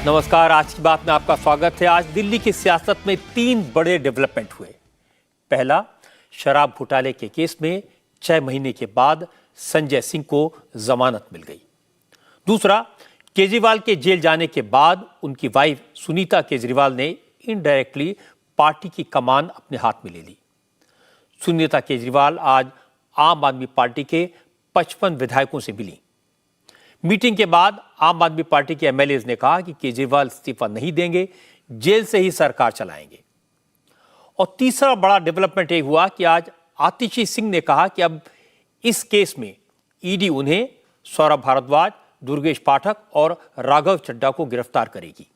नमस्कार, आज की बात में आपका स्वागत है। आज दिल्ली की सियासत में 3 बड़े डेवलपमेंट हुए। पहला, शराब घोटाले के केस में 6 महीने के बाद संजय सिंह को जमानत मिल गई। दूसरा, केजरीवाल के जेल जाने के बाद उनकी वाइफ सुनीता केजरीवाल ने इनडायरेक्टली पार्टी की कमान अपने हाथ में ले ली। सुनीता केजरीवाल आज आम आदमी पार्टी के 55 विधायकों से मिली। मीटिंग के बाद आम आदमी पार्टी के एमएलएज ने कहा कि केजरीवाल इस्तीफा नहीं देंगे, जेल से ही सरकार चलाएंगे। और तीसरा बड़ा डेवलपमेंट ये हुआ कि आज आतिशी सिंह ने कहा कि अब इस केस में ईडी उन्हें, सौरभ भारद्वाज, दुर्गेश पाठक और राघव चड्ढा को गिरफ्तार करेगी।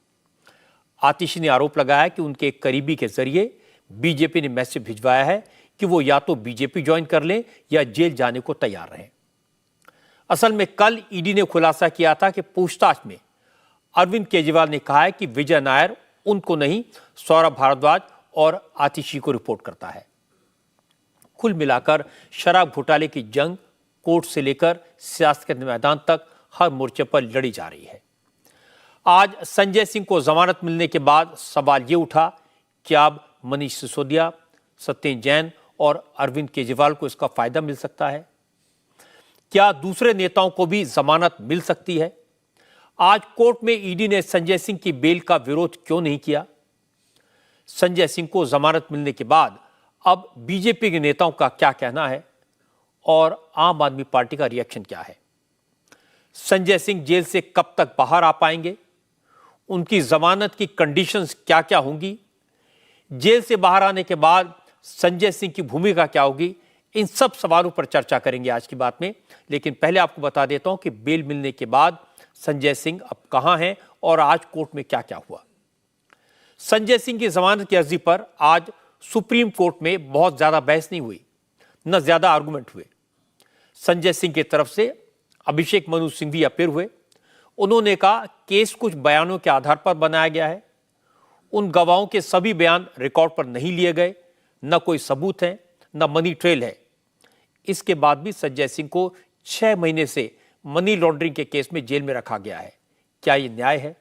आतिशी ने आरोप लगाया कि उनके एक करीबी के जरिए बीजेपी ने मैसेज भिजवाया है कि वो या तो बीजेपी ज्वाइन कर लें या जेल जाने को तैयार रहें। असल में कल ईडी ने खुलासा किया था कि पूछताछ में अरविंद केजरीवाल ने कहा है कि विजय नायर उनको नहीं, सौरभ भारद्वाज और आतिशी को रिपोर्ट करता है। कुल मिलाकर शराब घोटाले की जंग कोर्ट से लेकर सियासत के मैदान तक हर मोर्चे पर लड़ी जा रही है। आज संजय सिंह को जमानत मिलने के बाद सवाल ये उठा कि अब मनीष सिसोदिया, सत्येंद्र जैन और अरविंद केजरीवाल को इसका फायदा मिल सकता है। क्या दूसरे नेताओं को भी जमानत मिल सकती है? आज कोर्ट में ईडी ने संजय सिंह की बेल का विरोध क्यों नहीं किया? संजय सिंह को जमानत मिलने के बाद अब बीजेपी के नेताओं का क्या कहना है और आम आदमी पार्टी का रिएक्शन क्या है? संजय सिंह जेल से कब तक बाहर आ पाएंगे? उनकी जमानत की कंडीशंस क्या क्या होंगी? जेल से बाहर आने के बाद संजय सिंह की भूमिका क्या होगी? इन सब सवालों पर चर्चा करेंगे आज की बात में। लेकिन पहले आपको बता देता हूं कि बेल मिलने के बाद संजय सिंह अब कहां हैं और आज कोर्ट में क्या क्या हुआ। संजय सिंह की जमानत की अर्जी पर आज सुप्रीम कोर्ट में बहुत ज्यादा बहस नहीं हुई, न ज्यादा आर्गुमेंट हुए। संजय सिंह की तरफ से अभिषेक मनु सिंघवी अपीयर हुए। उन्होंने कहा केस कुछ बयानों के आधार पर बनाया गया है, उन गवाहों के सभी बयान रिकॉर्ड पर नहीं लिए गए, न कोई सबूत है, न मनी ट्रेल है। इसके बाद भी संजय सिंह को 6 महीने से मनी लॉन्ड्रिंग के केस में जेल में रखा गया है। क्या यह न्याय है?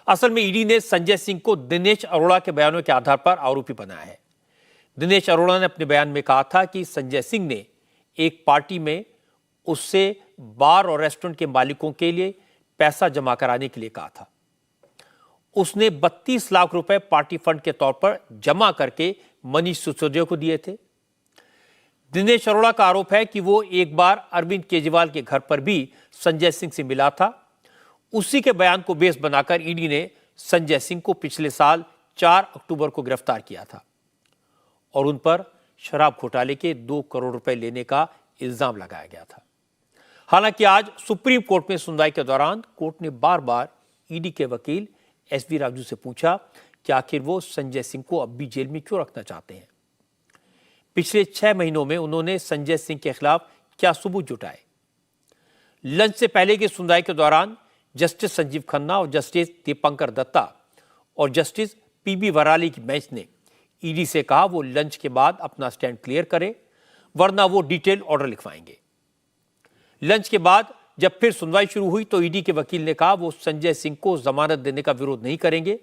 असल में ईडी ने संजय सिंह को दिनेश अरोड़ा के बयानों के आधार पर आरोपी बनाया है। दिनेश अरोड़ा ने अपने बयान में कहा था कि संजय सिंह ने एक पार्टी में उससे बार और रेस्टोरेंट के मालिकों के लिए पैसा जमा कराने के लिए कहा था। उसने 32 लाख रुपए पार्टी फंड के तौर पर जमा करके मनीष सिसोदिया को दिए थे। दिनेश अरोड़ा का आरोप है कि वो एक बार अरविंद केजरीवाल के घर पर भी संजय सिंह से मिला था। उसी के बयान को बेस बनाकर ईडी ने संजय सिंह को पिछले साल 4 अक्टूबर को गिरफ्तार किया था और उन पर शराब घोटाले के 2 करोड़ रुपए लेने का इल्जाम लगाया गया था। हालांकि आज सुप्रीम कोर्ट में सुनवाई के दौरान कोर्ट ने बार बार ईडी के वकील एसवी राजू से पूछा कि आखिर वो संजय सिंह को अब भी जेल में क्यों रखना चाहते हैं। पिछले 6 महीनों में उन्होंने संजय सिंह के खिलाफ क्या सबूत जुटाए? लंच से पहले की सुनवाई के दौरान जस्टिस संजीव खन्ना और जस्टिस दीपंकर दत्ता और जस्टिस पीबी वराली की बेंच ने ईडी से कहा वो लंच के बाद अपना स्टैंड क्लियर करे, वरना वो डिटेल ऑर्डर लिखवाएंगे। लंच के बाद जब फिर सुनवाई शुरू हुई तो ईडी के वकील ने कहा वो संजय सिंह को जमानत देने का विरोध नहीं करेंगे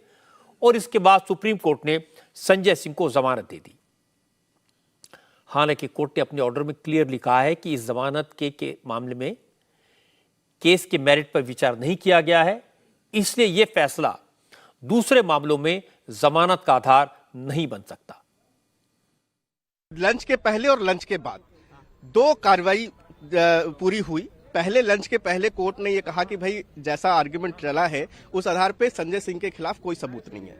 और इसके बाद सुप्रीम कोर्ट ने संजय सिंह को जमानत दे दी। हालांकि कोर्ट ने अपने ऑर्डर में क्लियरली कहा है कि इस जमानत के मामले में केस के मेरिट पर विचार नहीं किया गया है, इसलिए यह फैसला दूसरे मामलों में जमानत का आधार नहीं बन सकता। लंच के पहले और लंच के बाद 2 कार्रवाई पूरी हुई। पहले लंच के पहले कोर्ट ने यह कहा कि भाई जैसा आर्गुमेंट चला है उस आधार पे संजय सिंह के खिलाफ कोई सबूत नहीं है,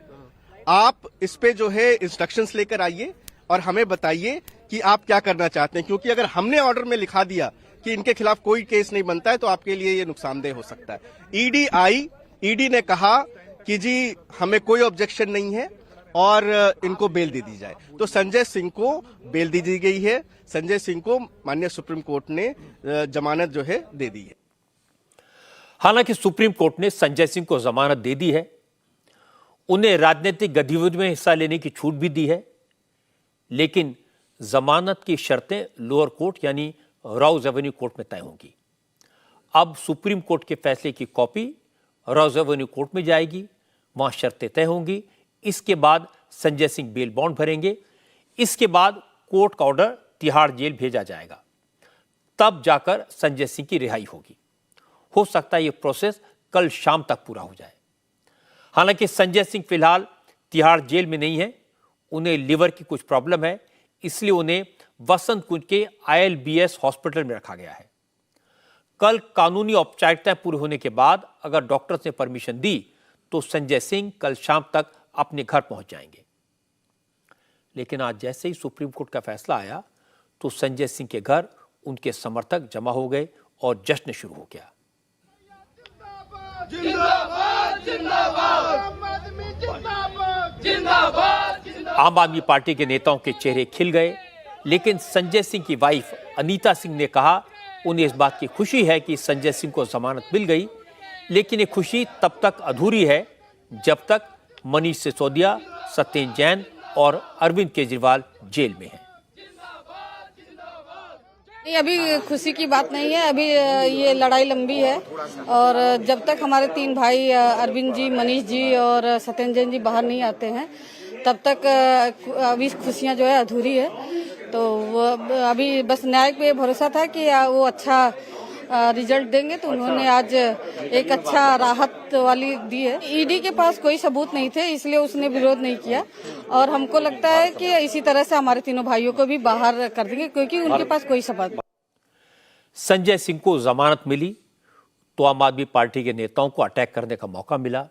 आप इस पे जो है इंस्ट्रक्शंस लेकर आइए और हमें बताइए कि आप क्या करना चाहते हैं, क्योंकि अगर हमने ऑर्डर में लिखा दिया कि इनके खिलाफ कोई केस नहीं बनता है तो आपके लिए ये नुकसानदेह हो सकता है। ईडी आई, ईडी ने कहा कि जी हमें कोई ऑब्जेक्शन नहीं है और इनको बेल दे दी जाए, तो संजय सिंह को बेल दे दी गई है। संजय सिंह को माननीय सुप्रीम कोर्ट ने जमानत जो है दे दी है। हालांकि सुप्रीम कोर्ट ने संजय सिंह को जमानत दे दी है, उन्हें राजनीतिक गतिविधियों में हिस्सा लेने की छूट भी दी है, लेकिन जमानत की शर्तें लोअर कोर्ट यानी राउज एवेन्यू कोर्ट में तय होंगी। अब सुप्रीम कोर्ट के फैसले की कॉपी रॉज एवेन्यू कोर्ट में जाएगी, वहां शर्तें तय होंगी। इसके बाद संजय सिंह बेल बॉन्ड भरेंगे। इसके बाद कोर्ट का ऑर्डर तिहाड़ जेल भेजा जाएगा, तब जाकर संजय सिंह की रिहाई होगी। हो सकता है यह प्रोसेस कल शाम तक पूरा हो जाए। हालांकि संजय सिंह फिलहाल तिहाड़ जेल में नहीं है, उन्हें लिवर की कुछ प्रॉब्लम है, इसलिए उन्हें वसंत कुंज के ILBS हॉस्पिटल में रखा गया है। कल कानूनी औपचारिकताएं पूरी होने के बाद अगर डॉक्टर्स ने परमिशन दी तो संजय सिंह कल शाम तक अपने घर पहुंच जाएंगे। लेकिन आज जैसे ही सुप्रीम कोर्ट का फैसला आया तो संजय सिंह के घर उनके समर्थक जमा हो गए और जश्न शुरू हो गया। आम आदमी पार्टी के नेताओं के चेहरे खिल गए, लेकिन संजय सिंह की वाइफ अनीता सिंह ने कहा उन्हें इस बात की खुशी है कि संजय सिंह को जमानत मिल गई, लेकिन ये खुशी तब तक अधूरी है जब तक मनीष सिसोदिया, सत्येंद्र जैन और अरविंद केजरीवाल जेल में हैं। नहीं, अभी खुशी की बात नहीं है। अभी ये लड़ाई लंबी है और जब तक हमारे 3 भाई अरविंद जी, मनीष जी और सत्येंद्र जैन जी बाहर नहीं आते हैं तब तक अभी खुशियां जो है अधूरी है। तो वो अभी बस न्याय पे भरोसा था कि वो अच्छा रिजल्ट देंगे, तो उन्होंने आज एक अच्छा राहत वाली दी है। ईडी के पास कोई सबूत नहीं थे, इसलिए उसने विरोध नहीं किया और हमको लगता है कि इसी तरह से हमारे तीनों भाइयों को भी बाहर कर देंगे क्योंकि उनके पास कोई सबूत। संजय सिंह को जमानत मिली तो आम आदमी पार्टी के नेताओं को अटैक करने का मौका मिला।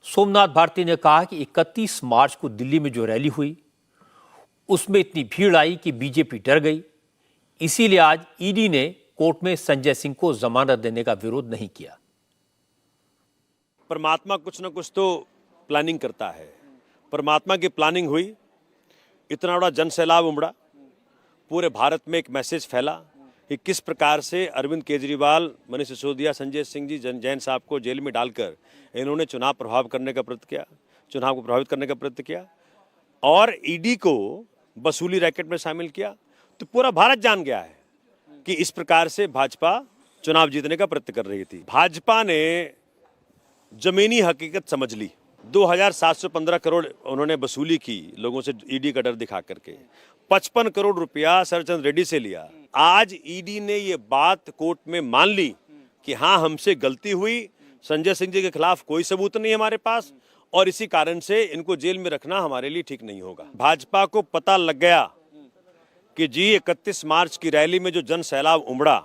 सोमनाथ भारती ने कहा कि 31 मार्च को दिल्ली में जो रैली हुई उसमें इतनी भीड़ आई कि बीजेपी डर गई, इसीलिए आज ईडी ने कोर्ट में संजय सिंह को जमानत देने का विरोध नहीं किया। परमात्मा कुछ न कुछ तो प्लानिंग करता है। परमात्मा की प्लानिंग हुई, इतना बड़ा जन सैलाब उमड़ा, पूरे भारत में एक मैसेज फैला कि किस प्रकार से अरविंद केजरीवाल, मनीष सिसोदिया, संजय सिंह जी, जैन साहब को जेल में डालकर इन्होंने चुनाव प्रभावित करने का प्रयत्न किया और ईडी को वसूली रैकेट में शामिल किया। तो पूरा भारत जान गया है कि इस प्रकार से भाजपा चुनाव जीतने का प्रयत्न कर रही थी। भाजपा ने जमीनी हकीकत समझ ली। 2715 करोड़ उन्होंने वसूली की लोगों से ईडी का डर दिखा करके। 55 करोड़ रुपया शरदचंद्र रेड्डी से लिया। आज ईडी ने ये बात कोर्ट में मान ली कि हाँ, हमसे गलती हुई, संजय सिंह जी के खिलाफ कोई सबूत नहीं है हमारे पास और इसी कारण से इनको जेल में रखना हमारे लिए ठीक नहीं होगा। भाजपा को पता लग गया कि जी 31 मार्च की रैली में जो जन सैलाब उमड़ा,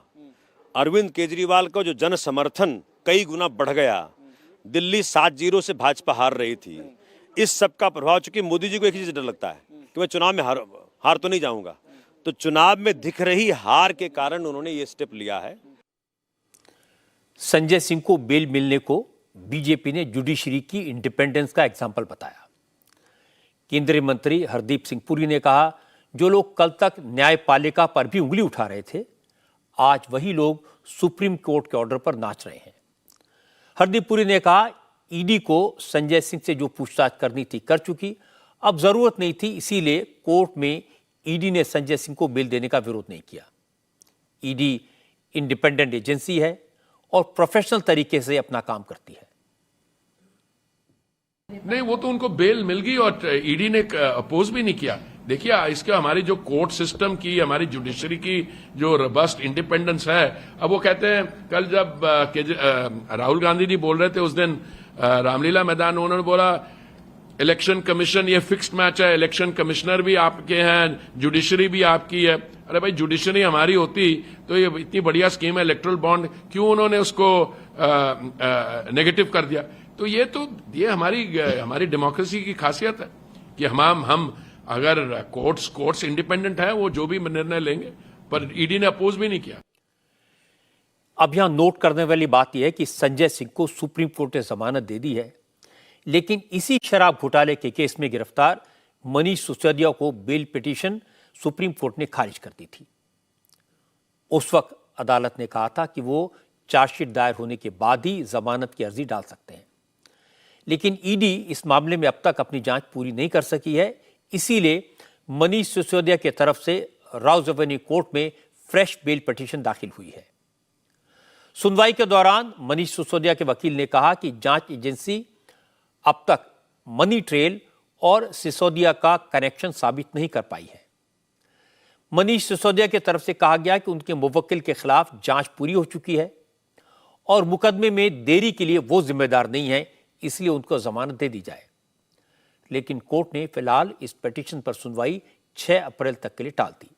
अरविंद केजरीवाल का जो जन समर्थन कई गुना बढ़ गया, दिल्ली 7-0 से भाजपा हार रही थी। इस सब का प्रभाव, चूंकि मोदी जी को एक ही चीज डर लगता है कि मैं चुनाव में हार तो नहीं जाऊंगा, तो चुनाव में दिख रही हार के कारण उन्होंने ये स्टेप लिया है। संजय सिंह को बेल मिलने को बीजेपी ने जुडिशरी की इंडिपेंडेंस का एग्जाम्पल बताया। केंद्रीय मंत्री हरदीप सिंह पुरी ने कहा, जो लोग कल तक न्यायपालिका पर भी उंगली उठा रहे थे, आज वही लोग सुप्रीम कोर्ट के ऑर्डर पर नाच रहे हैं। हरदीप पुरी ने कहा, ईडी को संजय सिंह से जो पूछताछ करनी थी कर चुकी, अब जरूरत नहीं थी, इसीलिए कोर्ट में ईडी ने संजय सिंह को बेल देने का विरोध नहीं किया। ईडी इंडिपेंडेंट एजेंसी है और प्रोफेशनल तरीके से अपना काम करती है। नहीं, वो तो उनको बेल मिल गई और ईडी ने अपोज भी नहीं किया। देखिए, इसके हमारी जो कोर्ट सिस्टम की, हमारी जुडिशरी की जो रोबस्ट इंडिपेंडेंस है, अब वो कहते हैं, कल जब राहुल गांधी जी बोल रहे थे उस दिन रामलीला मैदान में, उन्होंने बोला इलेक्शन कमीशन ये फिक्स्ड मैच है, इलेक्शन कमिश्नर भी आपके हैं, जुडिशरी भी आपकी है। अरे भाई, जुडिशरी हमारी होती तो ये इतनी बढ़िया स्कीम है इलेक्टोरल बॉन्ड, क्यों उन्होंने उसको नेगेटिव कर दिया? तो ये हमारी डेमोक्रेसी की खासियत है कि हम अगर कोर्ट्स इंडिपेंडेंट है, वो जो भी निर्णय लेंगे, पर ईडी ने अपोज भी नहीं किया। अब यहां नोट करने वाली बात यह है कि संजय सिंह को सुप्रीम कोर्ट ने जमानत दे दी है, लेकिन इसी शराब घोटाले के केस में गिरफ्तार मनीष सिसोदिया को बेल पिटीशन सुप्रीम कोर्ट ने खारिज कर दी थी। उस वक्त अदालत ने कहा था कि वो चार्जशीट दायर होने के बाद ही जमानत की अर्जी डाल सकते हैं, लेकिन ईडी इस मामले में अब तक अपनी जांच पूरी नहीं कर सकी है, इसीलिए मनीष सिसोदिया की तरफ से रॉज एवेन्यू कोर्ट में फ्रेश बेल पिटीशन दाखिल हुई है। सुनवाई के दौरान मनीष सिसोदिया के वकील ने कहा कि जांच एजेंसी अब तक मनी ट्रेल और सिसोदिया का कनेक्शन साबित नहीं कर पाई है। मनीष सिसोदिया की तरफ से कहा गया कि उनके मुवक्किल के खिलाफ जांच पूरी हो चुकी है और मुकदमे में देरी के लिए वो जिम्मेदार नहीं है, इसलिए उनको जमानत दे दी जाए। लेकिन कोर्ट ने फिलहाल इस पिटीशन पर सुनवाई 6 अप्रैल तक के लिए टाल दी।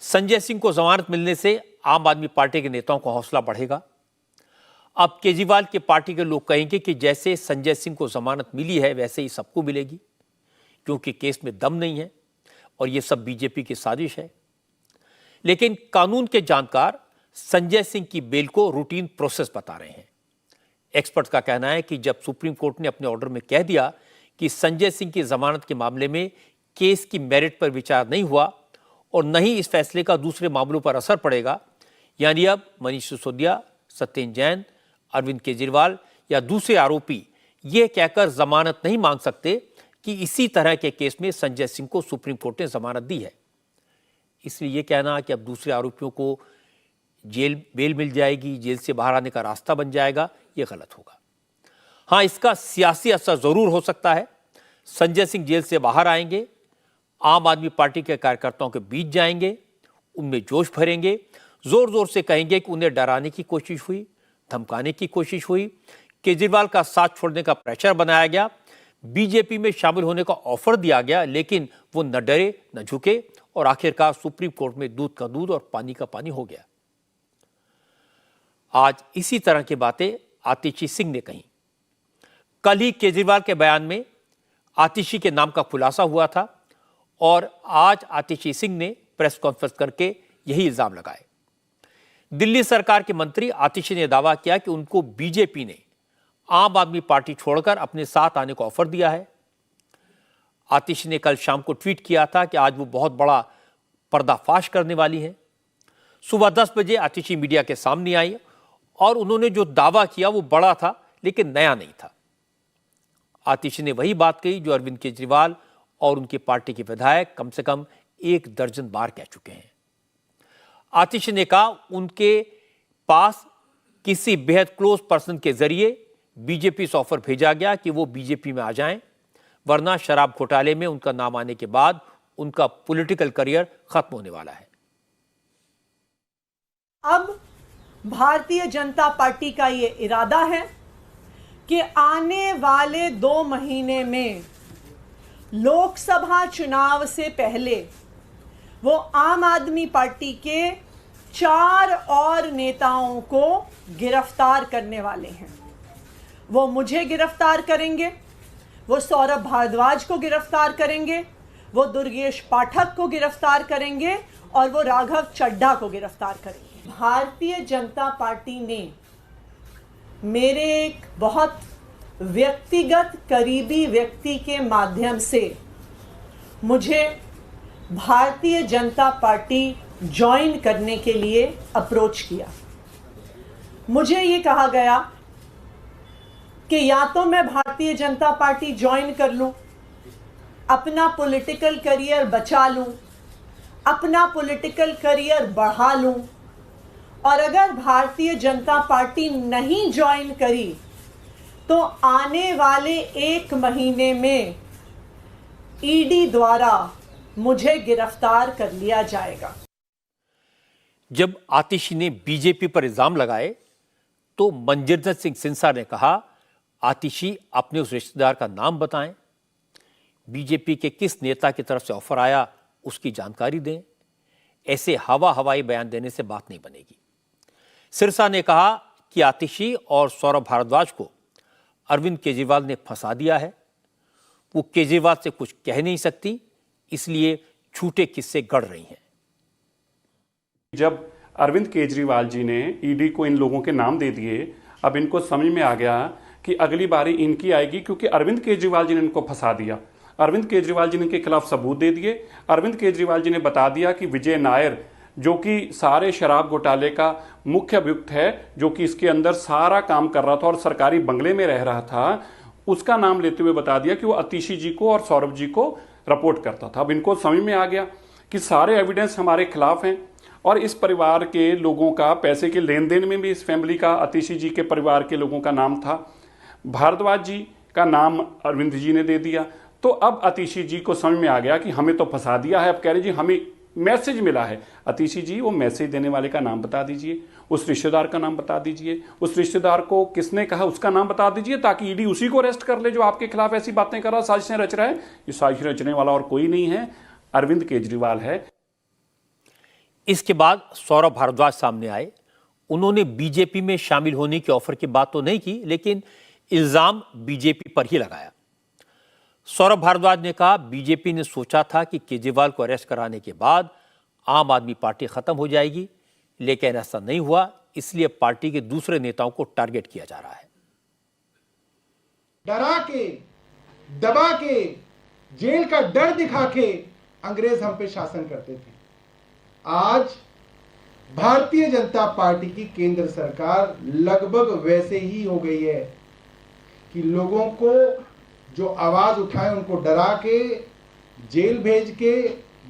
संजय सिंह को जमानत मिलने से आम आदमी पार्टी के नेताओं का हौसला बढ़ेगा। अब केजरीवाल की पार्टी के लोग कहेंगे कि जैसे संजय सिंह को जमानत मिली है वैसे ही सबको मिलेगी, क्योंकि केस में दम नहीं है और यह सब बीजेपी की साजिश है। लेकिन कानून के जानकार संजय सिंह की बेल को रूटीन प्रोसेस बता रहे हैं। एक्सपर्ट का कहना है कि जब सुप्रीम कोर्ट ने अपने ऑर्डर में कह दिया कि संजय सिंह की जमानत के मामले में केस की मेरिट पर विचार नहीं हुआ और न ही इस फैसले का दूसरे मामलों पर असर पड़ेगा, यानी अब मनीष सिसोदिया, सत्येंद्र जैन, अरविंद केजरीवाल या दूसरे आरोपी ये कहकर जमानत नहीं मांग सकते कि इसी तरह के केस में संजय सिंह को सुप्रीम कोर्ट ने जमानत दी है। इसलिए यह कहना कि अब दूसरे आरोपियों को बेल मिल जाएगी, जेल से बाहर आने का रास्ता बन जाएगा, यह गलत होगा। हां, इसका सियासी असर जरूर हो सकता है। संजय सिंह जेल से बाहर आएंगे, आम आदमी पार्टी के कार्यकर्ताओं के बीच जाएंगे, उनमें जोश भरेंगे, जोर जोर से कहेंगे कि उन्हें डराने की कोशिश हुई, धमकाने की कोशिश हुई, केजरीवाल का साथ छोड़ने का प्रेशर बनाया गया, बीजेपी में शामिल होने का ऑफर दिया गया, लेकिन वो न डरे न झुके और आखिरकार सुप्रीम कोर्ट में दूध का दूध और पानी का पानी हो गया। आज इसी तरह की बातें आतिशी सिंह ने कही। कल ही केजरीवाल के बयान में आतिशी के नाम का खुलासा हुआ था और आज आतिशी सिंह ने प्रेस कॉन्फ्रेंस करके यही इल्जाम लगाए। दिल्ली सरकार के मंत्री आतिशी ने दावा किया कि उनको बीजेपी ने आम आदमी पार्टी छोड़कर अपने साथ आने का ऑफर दिया है। आतिशी ने कल शाम को ट्वीट किया था कि आज वो बहुत बड़ा पर्दाफाश करने वाली हैं। सुबह 10 बजे आतिशी मीडिया के सामने आई और उन्होंने जो दावा किया वो बड़ा था लेकिन नया नहीं था। आतिशी ने वही बात कही जो अरविंद केजरीवाल और उनकी पार्टी के विधायक कम से कम 1 दर्जन बार कह चुके हैं। आतिशी ने कहा उनके पास किसी बेहद क्लोज पर्सन के जरिए बीजेपी से ऑफर भेजा गया कि वो बीजेपी में आ जाएं, वरना शराब घोटाले में उनका नाम आने के बाद उनका पॉलिटिकल करियर खत्म होने वाला है। अब भारतीय जनता पार्टी का ये इरादा है कि आने वाले 2 महीने में लोकसभा चुनाव से पहले वो आम आदमी पार्टी के 4 और नेताओं को गिरफ्तार करने वाले हैं। वो मुझे गिरफ्तार करेंगे, वो सौरभ भारद्वाज को गिरफ्तार करेंगे, वो दुर्गेश पाठक को गिरफ्तार करेंगे और वो राघव चड्ढा को गिरफ्तार करेंगे। भारतीय जनता पार्टी ने मेरे एक बहुत व्यक्तिगत करीबी व्यक्ति के माध्यम से मुझे भारतीय जनता पार्टी ज्वाइन करने के लिए अप्रोच किया। मुझे ये कहा गया कि या तो मैं भारतीय जनता पार्टी ज्वाइन कर लूं, अपना पॉलिटिकल करियर बचा लूं, अपना पॉलिटिकल करियर बढ़ा लूं, और अगर भारतीय जनता पार्टी नहीं ज्वाइन करी तो आने वाले 1 महीने में ईडी द्वारा मुझे गिरफ्तार कर लिया जाएगा। जब आतिशी ने बीजेपी पर इल्जाम लगाए तो मंजिंदर सिंह सिंसा ने कहा आतिशी अपने उस रिश्तेदार का नाम बताएं, बीजेपी के किस नेता की तरफ से ऑफर आया उसकी जानकारी दें। ऐसे हवाई बयान देने से बात नहीं बनेगी। सिरसा ने कहा कि आतिशी और सौरभ भारद्वाज को अरविंद केजरीवाल ने फंसा दिया है, वो केजरीवाल से कुछ कह नहीं सकती, इसलिए झूठे किस्से गढ़ रही हैं। जब अरविंद केजरीवाल जी ने ईडी को इन लोगों के नाम दे दिए, अब इनको समझ में आ गया कि अगली बारी इनकी आएगी, क्योंकि अरविंद केजरीवाल जी ने इनको फंसा दिया। अरविंद केजरीवाल जी ने इनके खिलाफ सबूत दे दिए। अरविंद केजरीवाल जी ने बता दिया कि विजय नायर जो कि सारे शराब घोटाले का मुख्य अभियुक्त है, जो कि इसके अंदर सारा काम कर रहा था और सरकारी बंगले में रह रहा था, उसका नाम लेते हुए बता दिया कि वो आतिशी जी को और सौरभ जी को रिपोर्ट करता था। अब इनको समझ में आ गया कि सारे एविडेंस हमारे खिलाफ हैं। और इस परिवार के लोगों का पैसे के लेन देन में भी इस फैमिली का, आतिशी जी के परिवार के लोगों का नाम था। भारद्वाज जी का नाम अरविंद जी ने दे दिया। तो अब आतिशी जी को समझ में आ गया कि हमें तो फंसा दिया है। अब कह रहे जी हमें मैसेज मिला है। आतिशी जी वो मैसेज देने वाले का नाम बता दीजिए, उस रिश्तेदार का नाम बता दीजिए, उस रिश्तेदार को किसने कहा उसका नाम बता दीजिए, ताकि ईडी उसी को अरेस्ट कर ले जो आपके खिलाफ ऐसी बातें कर रहा, साजिशें रच रहा है। ये साजिश रचने वाला और कोई नहीं है, अरविंद केजरीवाल है। इसके बाद सौरभ भारद्वाज सामने आए। उन्होंने बीजेपी में शामिल होने की ऑफर की बात तो नहीं की, लेकिन इल्जाम बीजेपी पर ही लगाया। सौरभ भारद्वाज ने कहा, बीजेपी ने सोचा था कि केजरीवाल को अरेस्ट कराने के बाद आम आदमी पार्टी खत्म हो जाएगी, लेकिन ऐसा नहीं हुआ, इसलिए पार्टी के दूसरे नेताओं को टारगेट किया जा रहा है। डरा के, दबा के, जेल का डर दिखा के अंग्रेज हम पे शासन करते थे। आज भारतीय जनता पार्टी की केंद्र सरकार लगभग वैसे ही हो गई है कि लोगों को जो आवाज उठाए उनको डरा के, जेल भेज के,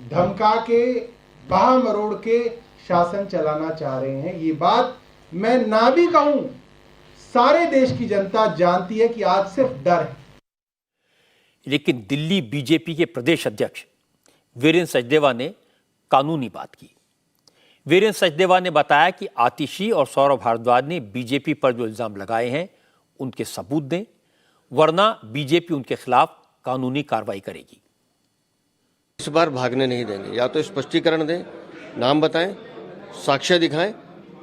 धमका के, बाह मरोड़ के शासन चलाना चाह रहे हैं। ये बात मैं ना भी कहूं, सारे देश की जनता जानती है कि आज सिर्फ डर है। लेकिन दिल्ली बीजेपी के प्रदेश अध्यक्ष वीरेंद्र सचदेवा ने कानूनी बात की। वीरेंद्र सचदेवा ने बताया कि आतिशी और सौरभ भारद्वाज ने बीजेपी पर जो इल्जाम लगाए हैं उनके सबूत दें, वरना बीजेपी उनके खिलाफ कानूनी कार्रवाई करेगी। इस बार भागने नहीं देंगे। या तो स्पष्टीकरण दें, नाम बताएं, साक्ष्य दिखाएं,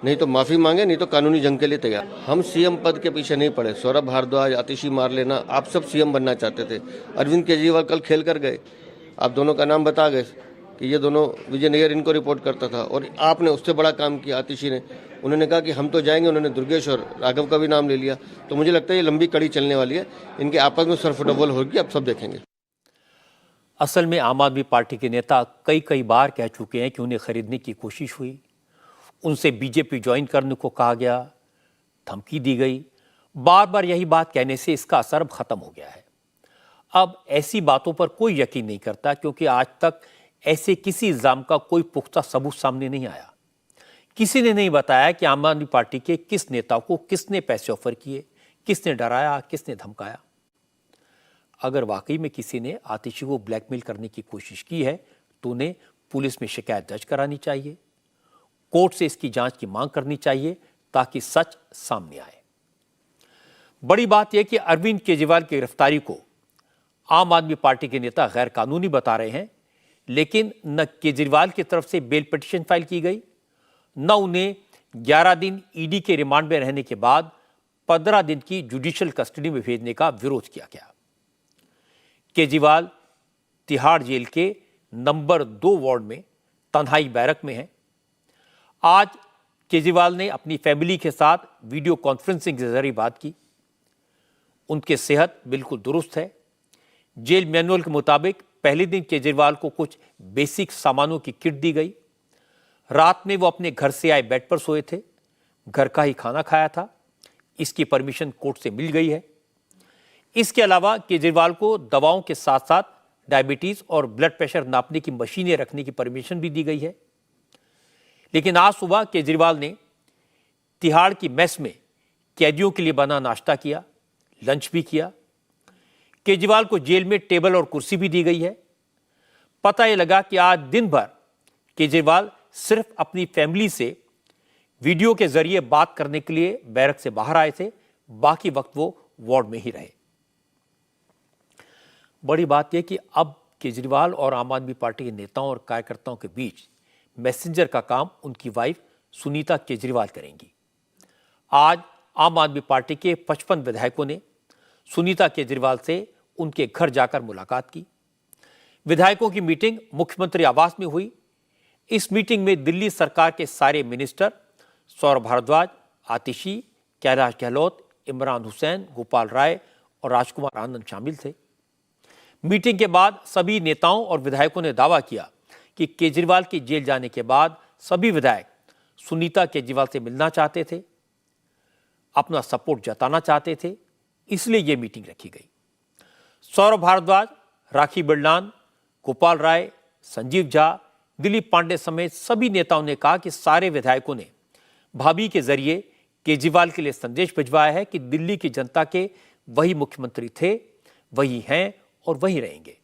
नहीं तो माफी मांगे, नहीं तो कानूनी जंग के लिए तैयार। हम सीएम पद के पीछे नहीं पड़े। सौरभ भारद्वाज, आतिशी मार लेना, आप सब सीएम बनना चाहते थे। अरविंद केजरीवाल कल खेल कर गए, आप दोनों का नाम बता गए कि ये दोनों, विजय नैयर इनको रिपोर्ट करता था, और आपने उससे बड़ा काम किया। आतिशी ने, उन्होंने कहा कि हम तो जाएंगे, उन्होंने दुर्गेश और राघव का भी नाम ले लिया। तो मुझे लगता है ये लंबी कड़ी चलने वाली है, इनके आपस में सरफ डबल होगी, अब सब देखेंगे। असल में आम आदमी पार्टी के नेता कई बार कह चुके हैं कि उन्हें खरीदने की कोशिश हुई, उनसे बीजेपी ज्वाइन करने को कहा गया, धमकी दी गई। बार बार यही बात कहने से इसका असर अब खत्म हो गया है। अब ऐसी बातों पर कोई यकीन नहीं करता, क्योंकि आज तक ऐसे किसी इल्जाम का कोई पुख्ता सबूत सामने नहीं आया। किसी ने नहीं बताया कि आम आदमी पार्टी के किस नेता को किसने पैसे ऑफर किए, किसने डराया, किसने धमकाया। अगर वाकई में किसी ने आतिशी को ब्लैकमेल करने की कोशिश की है तो उन्हें पुलिस में शिकायत दर्ज करानी चाहिए, कोर्ट से इसकी जांच की मांग करनी चाहिए, ताकि सच सामने आए। बड़ी बात यह कि अरविंद केजरीवाल की गिरफ्तारी को आम आदमी पार्टी के नेता गैर कानूनी बता रहे हैं, लेकिन न केजरीवाल की तरफ से बेल पिटीशन फाइल की गई, न उन्हें 11 दिन ईडी के रिमांड में रहने के बाद 15 दिन की जुडिशियल कस्टडी में भेजने का विरोध किया गया। केजरीवाल तिहाड़ जेल के नंबर 2 वार्ड में तन्हाई बैरक में हैं। आज केजरीवाल ने अपनी फैमिली के साथ वीडियो कॉन्फ्रेंसिंग के जरिए बात की। उनकी सेहत बिल्कुल दुरुस्त है। जेल मैनुअल के मुताबिक पहले दिन केजरीवाल को कुछ बेसिक सामानों की किट दी गई। रात में वो अपने घर से आए बेड पर सोए थे, घर का ही खाना खाया था। इसकी परमिशन कोर्ट से मिल गई है। इसके अलावा केजरीवाल को दवाओं के साथ साथ डायबिटीज और ब्लड प्रेशर नापने की मशीनें रखने की परमिशन भी दी गई है। लेकिन आज सुबह केजरीवाल ने तिहाड़ की मेस में कैदियों के लिए बना नाश्ता किया, लंच भी किया। केजरीवाल को जेल में टेबल और कुर्सी भी दी गई है। पता यह लगा कि आज दिन भर केजरीवाल सिर्फ अपनी फैमिली से वीडियो के जरिए बात करने के लिए बैरक से बाहर आए थे, बाकी वक्त वो वार्ड में ही रहे। बड़ी बात यह कि अब केजरीवाल और आम आदमी पार्टी के नेताओं और कार्यकर्ताओं के बीच मैसेंजर का काम उनकी वाइफ सुनीता केजरीवाल करेंगी। आज आम आदमी पार्टी के 55 विधायकों ने सुनीता केजरीवाल से उनके घर जाकर मुलाकात की। विधायकों की मीटिंग मुख्यमंत्री आवास में हुई। इस मीटिंग में दिल्ली सरकार के सारे मिनिस्टर सौरभ भारद्वाज, आतिशी, कैलाश गहलोत, इमरान हुसैन, गोपाल राय और राजकुमार आनंद शामिल थे। मीटिंग के बाद सभी नेताओं और विधायकों ने दावा किया कि केजरीवाल के जेल जाने के बाद सभी विधायक सुनीता केजरीवाल से मिलना चाहते थे, अपना सपोर्ट जताना चाहते थे, इसलिए यह मीटिंग रखी गई। सौरभ भारद्वाज, राखी बिरलान, गोपाल राय, संजीव झा, दिलीप पांडे समेत सभी नेताओं ने कहा कि सारे विधायकों ने भाभी के जरिए केजरीवाल के लिए संदेश भिजवाया है कि दिल्ली की जनता के वही मुख्यमंत्री थे, वही हैं और वही रहेंगे।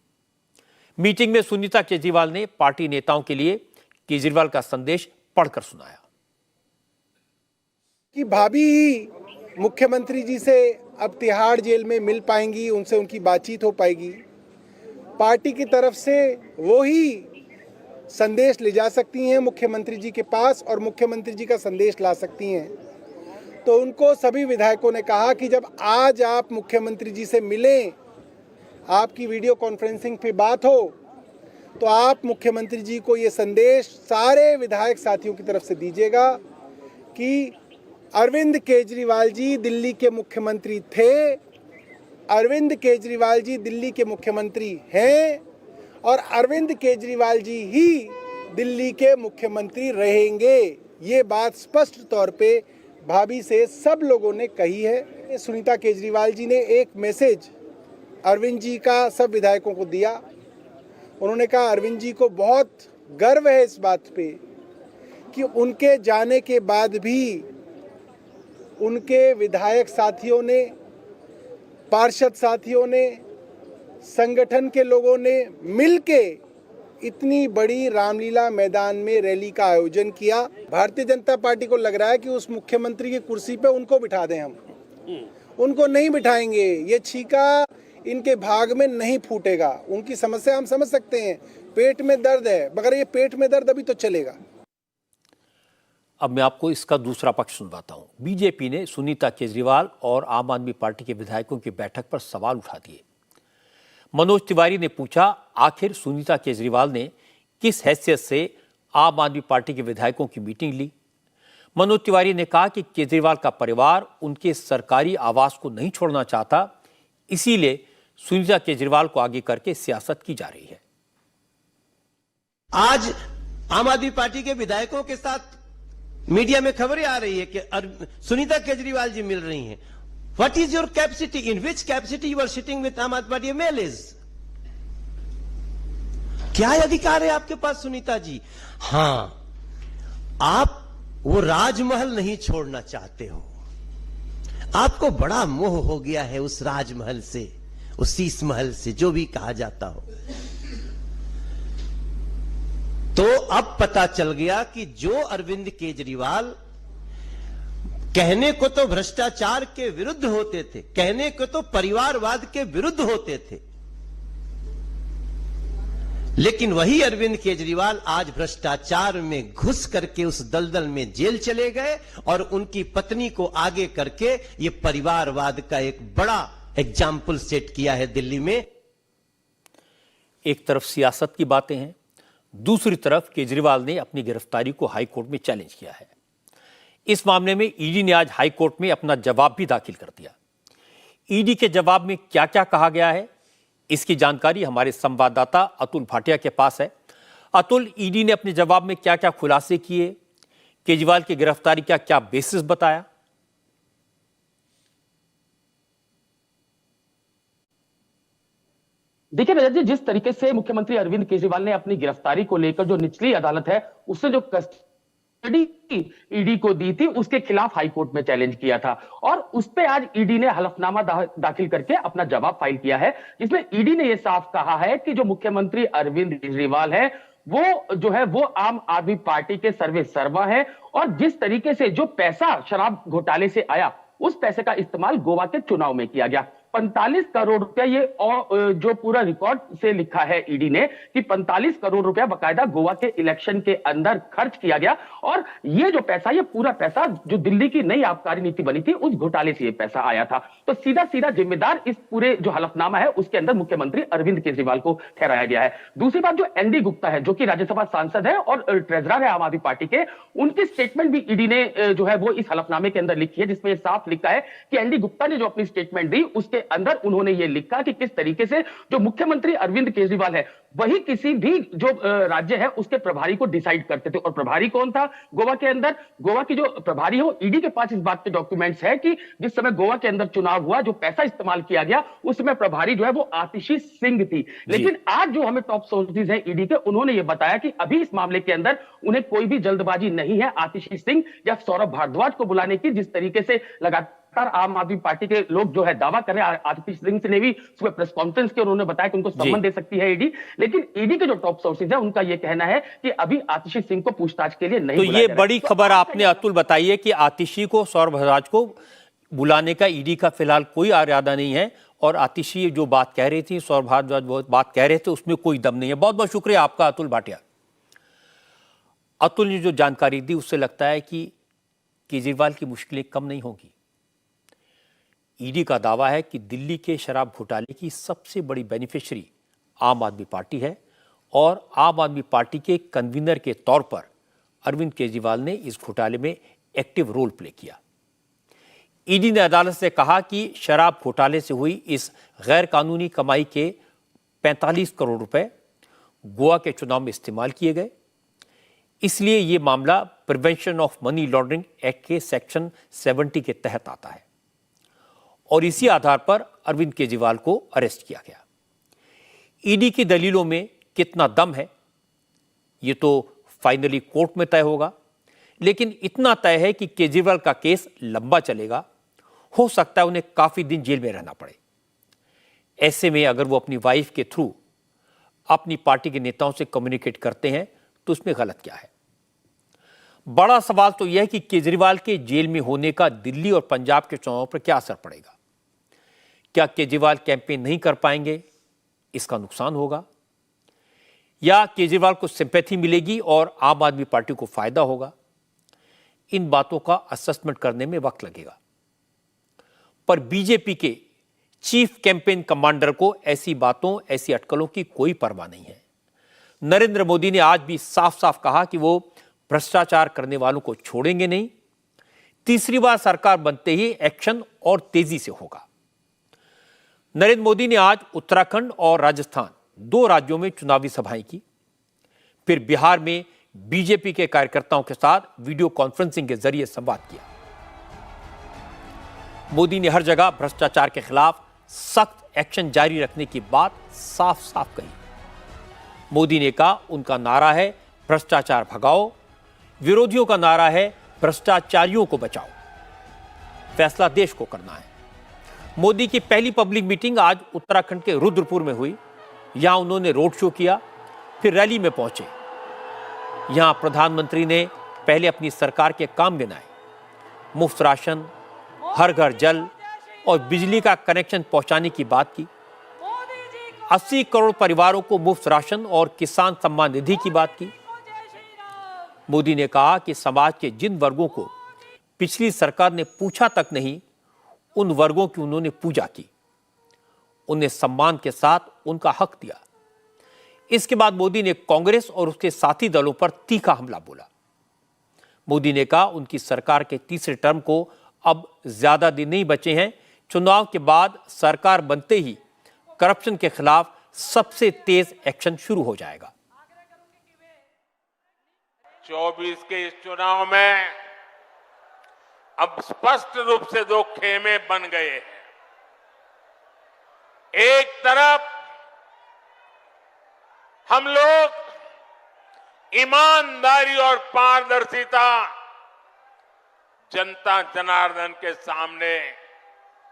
मीटिंग में सुनीता केजरीवाल ने पार्टी नेताओं के लिए केजरीवाल का संदेश पढ़कर सुनाया कि भाभी मुख्यमंत्री जी से अब तिहाड़ जेल में मिल पाएंगी, उनसे उनकी बातचीत हो पाएगी। पार्टी की तरफ से वो ही संदेश ले जा सकती हैं मुख्यमंत्री जी के पास और मुख्यमंत्री जी का संदेश ला सकती हैं। तो उनको सभी विधायकों ने कहा कि जब आज आप मुख्यमंत्री जी से मिलें, आपकी वीडियो कॉन्फ्रेंसिंग पे बात हो, तो आप मुख्यमंत्री जी को ये संदेश सारे विधायक साथियों की तरफ से दीजिएगा कि अरविंद केजरीवाल जी दिल्ली के मुख्यमंत्री थे, अरविंद केजरीवाल जी दिल्ली के मुख्यमंत्री हैं और अरविंद केजरीवाल जी ही दिल्ली के मुख्यमंत्री रहेंगे। ये बात स्पष्ट तौर पे भाभी से सब लोगों ने कही है। सुनीता केजरीवाल जी ने एक मैसेज अरविंद जी का सब विधायकों को दिया। उन्होंने कहा अरविंद जी को बहुत गर्व है इस बात पे कि उनके जाने के बाद भी उनके विधायक साथियों ने, पार्षद साथियों ने, संगठन के लोगों ने मिलके इतनी बड़ी रामलीला मैदान में रैली का आयोजन किया। भारतीय जनता पार्टी को लग रहा है कि उस मुख्यमंत्री की कुर्सी पे उनको बिठा दें हम। उनको नहीं बिठाएंगे, ये छीका इनके भाग में नहीं फूटेगा। उनकी समस्या हम समझ सकते हैं, पेट में दर्द है, मगर ये पेट में दर्द अभी तो चलेगा। अब मैं आपको इसका दूसरा पक्ष सुनवाता हूं। बीजेपी ने सुनीता केजरीवाल और आम आदमी पार्टी के विधायकों की बैठक पर सवाल उठा दिए। मनोज तिवारी ने पूछा, आखिर सुनीता केजरीवाल ने किस हैसियत से आम आदमी पार्टी के विधायकों की मीटिंग ली? मनोज तिवारी ने कहा कि केजरीवाल का परिवार उनके सरकारी आवास को नहीं छोड़ना चाहता, इसीलिए सुनीता केजरीवाल को आगे करके सियासत की जा रही है। आज आम आदमी पार्टी के विधायकों के साथ मीडिया में खबरें आ रही है कि सुनीता केजरीवाल जी मिल रही हैं। What is your capacity? In which capacity you are sitting with Aam Aadmi party MLAs? क्या अधिकार है आपके पास सुनीता जी? हां, आप वो राजमहल नहीं छोड़ना चाहते हो। आपको बड़ा मोह हो गया है उस राजमहल से, उस शीश महल से, जो भी कहा जाता हो। तो अब पता चल गया कि जो अरविंद केजरीवाल कहने को तो भ्रष्टाचार के विरुद्ध होते थे, कहने को तो परिवारवाद के विरुद्ध होते थे, लेकिन वही अरविंद केजरीवाल आज भ्रष्टाचार में घुस करके उस दलदल में जेल चले गए और उनकी पत्नी को आगे करके ये परिवारवाद का एक बड़ा एग्जाम्पल सेट किया है दिल्ली में। एक तरफ सियासत की बातें हैं, दूसरी तरफ केजरीवाल ने अपनी गिरफ्तारी को हाईकोर्ट में चैलेंज किया है। इस मामले में ईडी ने आज हाईकोर्ट में अपना जवाब भी दाखिल कर दिया। ईडी के जवाब में क्या क्या कहा गया है, इसकी जानकारी हमारे संवाददाता अतुल भाटिया के पास है। अतुल, ईडी ने अपने जवाब में क्या क्या खुलासे किए, केजरीवाल की गिरफ्तारी का क्या बेसिस बताया? देखिए रजत जी, जिस तरीके से मुख्यमंत्री अरविंद केजरीवाल ने अपनी गिरफ्तारी को लेकर जो निचली अदालत है उससे जो कस्टडी ईडी को दी थी उसके खिलाफ हाईकोर्ट में चैलेंज किया था और उस पे आज ईडी ने हलफनामा दाखिल करके अपना जवाब फाइल किया है, जिसमें ईडी ने यह साफ कहा है कि जो मुख्यमंत्री अरविंद केजरीवाल है वो जो है वो आम आदमी पार्टी के सर्वे सर्वा है और जिस तरीके से जो पैसा शराब घोटाले से आया उस पैसे का इस्तेमाल गोवा के चुनाव में किया गया। 45 करोड़ रुपया, ये जो पूरा रिकॉर्ड से लिखा है ईडी ने कि 45 करोड़ रुपया बकायदा गोवा के इलेक्शन के अंदर खर्च किया गया और ये जो पैसा, ये पूरा पैसा जो दिल्ली की नई आबकारी नीति बनी थी उस घोटाले से ये पैसा आया था। तो सीधा सीधा जिम्मेदार इस पूरे जो हलफनामा है उसके अंदर मुख्यमंत्री अरविंद केजरीवाल को ठहराया गया है। दूसरी बात, जो एनडी गुप्ता है जो कि राज्यसभा सांसद है और ट्रेजरर है आम आदमी पार्टी के, उनकी स्टेटमेंट भी ईडी ने जो है वो इस हलफनामे के अंदर लिखी है, जिसमें साफ लिखा है कि एनडी गुप्ता ने जो अपनी स्टेटमेंट दी उसके अंदर उन्होंने ये लिखा कि किस तरीके से जो मुख्यमंत्री अरविंद केजरीवाल है वही किसी भी जो राज्य है उसके प्रभारी को डिसाइड करते थे। और प्रभारी कौन था गोवा के अंदर? गोवा की जो प्रभारी हो, ईडी के पास इस बात के डॉक्यूमेंट्स है कि जिस समय गोवा के अंदर चुनाव हुआ, जो पैसा इस्तेमाल किया गया, उस समय प्रभारी जो है वो आतिशी सिंह थी। लेकिन आज जो हमें टॉप सोर्सेज है ईडी के, उन्होंने ये बताया कि अभी इस मामले के अंदर उन्हें कोई भी जल्दबाजी नहीं है आतिशी सिंह या सौरभ भारद्वाज को बुलाने की, जिस तरीके से लगातार आम आदमी पार्टी के लोग जो है दावा कर रहे हैं। आतिशी सिंह से ने भी सुबह प्रेस कॉन्फ्रेंस की, उन्होंने बताया कि उनको सम्मन दे सकती है ईडी। लेकिन ईडी के जो टॉप सोर्सेज है उनका यह कहना है कि अभी आतिशी सिंह को पूछताछ के लिए नहीं तो बुलाया ये जा रहा है। बड़ी खबर आपने अतुल बताई है कि आतिशी को, सौरभ भारद्वाज को बुलाने का ईडी का फिलहाल कोई इरादा नहीं है। और आतिशी जो बात कह रही थी, सौरभ भारद्वाज वो बात कह रहे थे, उसमें कोई दम नहीं है। बहुत बहुत शुक्रिया आपका अतुल भाटिया। अतुल ने जो जानकारी दी उससे लगता है कि केजरीवाल की मुश्किलें कम नहीं होंगी। ईडी का दावा है कि दिल्ली के शराब घोटाले की सबसे बड़ी बेनिफिशियरी आम आदमी पार्टी है और आम आदमी पार्टी के कन्वीनर के तौर पर अरविंद केजरीवाल ने इस घोटाले में एक्टिव रोल प्ले किया। ईडी ने अदालत से कहा कि शराब घोटाले से हुई इस गैर कानूनी कमाई के 45 करोड़ रुपए गोवा के चुनाव में इस्तेमाल किए गए, इसलिए यह मामला prevention of money laundering act के सेक्शन 70 के तहत आता है और इसी आधार पर अरविंद केजरीवाल को अरेस्ट किया गया। ईडी की दलीलों में कितना दम है ये तो फाइनली कोर्ट में तय होगा, लेकिन इतना तय है कि केजरीवाल का केस लंबा चलेगा। हो सकता है उन्हें काफी दिन जेल में रहना पड़े। ऐसे में अगर वो अपनी वाइफ के थ्रू अपनी पार्टी के नेताओं से कम्युनिकेट करते हैं तो उसमें गलत क्या है? बड़ा सवाल तो यह है कि केजरीवाल के जेल में होने का दिल्ली और पंजाब के चुनाव पर क्या असर पड़ेगा। क्या केजरीवाल कैंपेन नहीं कर पाएंगे, इसका नुकसान होगा, या केजरीवाल को सिंपैथी मिलेगी और आम आदमी पार्टी को फायदा होगा? इन बातों का असेसमेंट करने में वक्त लगेगा। पर बीजेपी के चीफ कैंपेन कमांडर को ऐसी बातों, ऐसी अटकलों की कोई परवाह नहीं है। नरेंद्र मोदी ने आज भी साफ साफ कहा कि वो भ्रष्टाचार करने वालों को छोड़ेंगे नहीं। तीसरी बार सरकार बनते ही एक्शन और तेजी से होगा। नरेंद्र मोदी ने आज उत्तराखंड और राजस्थान, 2 राज्यों में चुनावी सभाएं की। फिर बिहार में बीजेपी के कार्यकर्ताओं के साथ वीडियो कॉन्फ्रेंसिंग के जरिए संवाद किया। मोदी ने हर जगह भ्रष्टाचार के खिलाफ सख्त एक्शन जारी रखने की बात साफ साफ कही। मोदी ने कहा उनका नारा है भ्रष्टाचार भगाओ, विरोधियों का नारा है भ्रष्टाचारियों को बचाओ। फैसला देश को करना है। मोदी की पहली पब्लिक मीटिंग आज उत्तराखंड के रुद्रपुर में हुई। यहां उन्होंने रोड शो किया, फिर रैली में पहुंचे। यहां प्रधानमंत्री ने पहले अपनी सरकार के काम गिनाए। मुफ्त राशन, हर घर जल और बिजली का कनेक्शन पहुंचाने की बात की। 80 करोड़ परिवारों को मुफ्त राशन और किसान सम्मान निधि की बात की। मोदी ने कहा कि समाज के जिन वर्गों को पिछली सरकार ने पूछा तक नहीं, उन वर्गों की उन्होंने पूजा की, उन्हें सम्मान के साथ उनका हक दिया। इसके बाद मोदी ने कांग्रेस और उसके साथी दलों पर तीखा हमला बोला। मोदी ने कहा उनकी सरकार के तीसरे टर्म को अब ज्यादा दिन नहीं बचे हैं। चुनाव के बाद सरकार बनते ही करप्शन के खिलाफ सबसे तेज एक्शन शुरू हो जाएगा। 24 के इस चुनाव में अब स्पष्ट रूप से 2 खेमे बन गए हैं। एक तरफ हम लोग ईमानदारी और पारदर्शिता जनता जनार्दन के सामने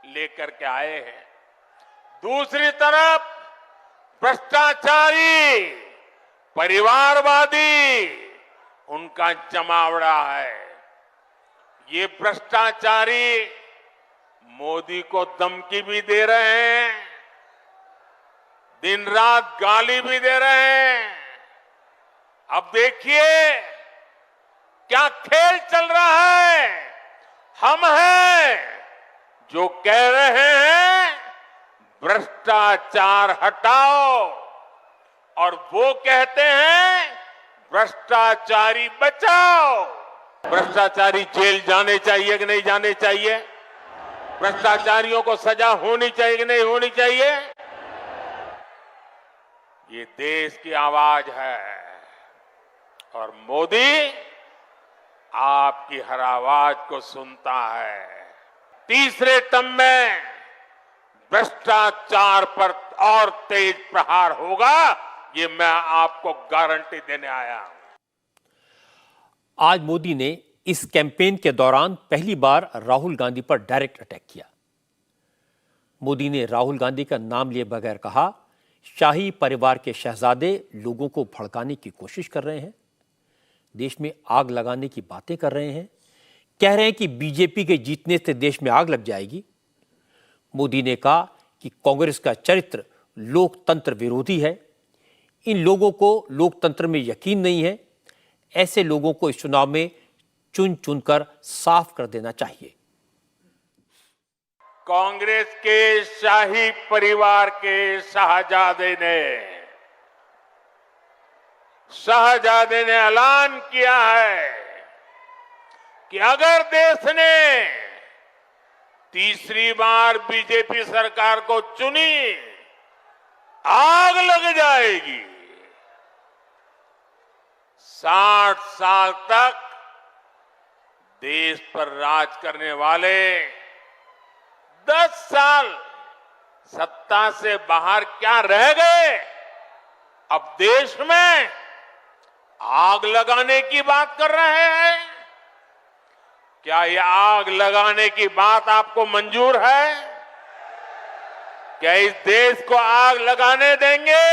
लेकर के आए हैं। दूसरी तरफ भ्रष्टाचारी, परिवारवादी, उनका जमावड़ा है। ये भ्रष्टाचारी मोदी को धमकी भी दे रहे हैं, दिन रात गाली भी दे रहे हैं। अब देखिए क्या खेल चल रहा है। हम हैं जो कह रहे हैं भ्रष्टाचार हटाओ, और वो कहते हैं भ्रष्टाचारी बचाओ। भ्रष्टाचारी जेल जाने चाहिए कि नहीं जाने चाहिए? भ्रष्टाचारियों को सजा होनी चाहिए कि नहीं होनी चाहिए? ये देश की आवाज है और मोदी आपकी हर आवाज को सुनता है। तीसरे टर्म में भ्रष्टाचार पर और तेज प्रहार होगा, ये मैं आपको गारंटी देने आया हूं। आज मोदी ने इस कैंपेन के दौरान पहली बार राहुल गांधी पर डायरेक्ट अटैक किया। मोदी ने राहुल गांधी का नाम लिए बगैर कहा, शाही परिवार के शहजादे लोगों को भड़काने की कोशिश कर रहे हैं, देश में आग लगाने की बातें कर रहे हैं, कह रहे हैं कि बीजेपी के जीतने से देश में आग लग जाएगी। मोदी ने कहा कि कांग्रेस का चरित्र लोकतंत्र विरोधी है, इन लोगों को लोकतंत्र में यकीन नहीं है, ऐसे लोगों को इस चुनाव में चुन चुनकर साफ कर देना चाहिए। कांग्रेस के शाही परिवार के शहजादे ने ऐलान किया है कि अगर देश ने तीसरी बार बीजेपी सरकार को चुनी, आग लग जाएगी। 60 साल तक देश पर राज करने वाले 10 साल सत्ता से बाहर क्या रह गए? अब देश में आग लगाने की बात कर रहे हैं। क्या ये आग लगाने की बात आपको मंजूर है? क्या इस देश को आग लगाने देंगे?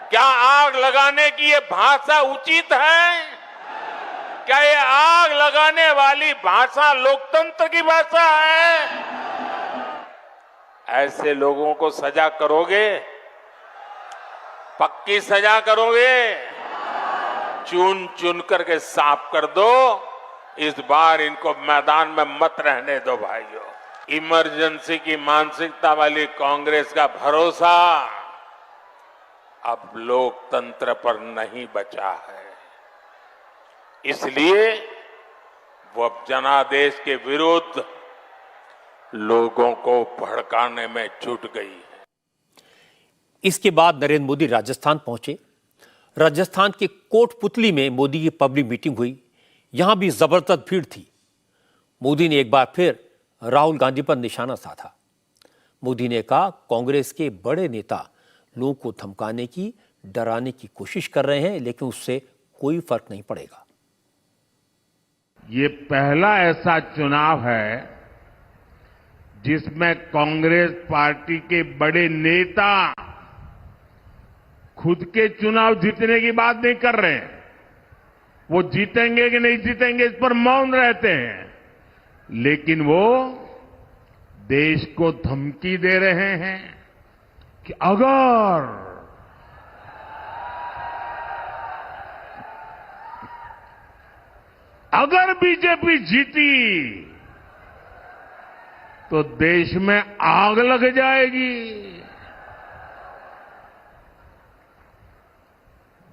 क्या आग लगाने की ये भाषा उचित है? क्या ये आग लगाने वाली भाषा लोकतंत्र की भाषा है? ऐसे लोगों को सजा करोगे? पक्की सजा करोगे? चुन चुन करके साफ कर दो। इस बार इनको मैदान में मत रहने दो भाइयों। इमरजेंसी की मानसिकता वाली कांग्रेस का भरोसा अब लोकतंत्र पर नहीं बचा है, इसलिए वो अब जनादेश के विरुद्ध लोगों को भड़काने में जुट गई है। इसके बाद नरेंद्र मोदी राजस्थान पहुंचे। राजस्थान के कोटपुतली में मोदी की पब्लिक मीटिंग हुई। यहां भी जबरदस्त भीड़ थी। मोदी ने एक बार फिर राहुल गांधी पर निशाना साधा। मोदी ने कहा, कांग्रेस के बड़े नेता लोगों को धमकाने की, डराने की कोशिश कर रहे हैं, लेकिन उससे कोई फर्क नहीं पड़ेगा। ये पहला ऐसा चुनाव है जिसमें कांग्रेस पार्टी के बड़े नेता खुद के चुनाव जीतने की बात नहीं कर रहे हैं। वो जीतेंगे कि नहीं जीतेंगे इस पर मौन रहते हैं, लेकिन वो देश को धमकी दे रहे हैं कि अगर बीजेपी जीती तो देश में आग लग जाएगी।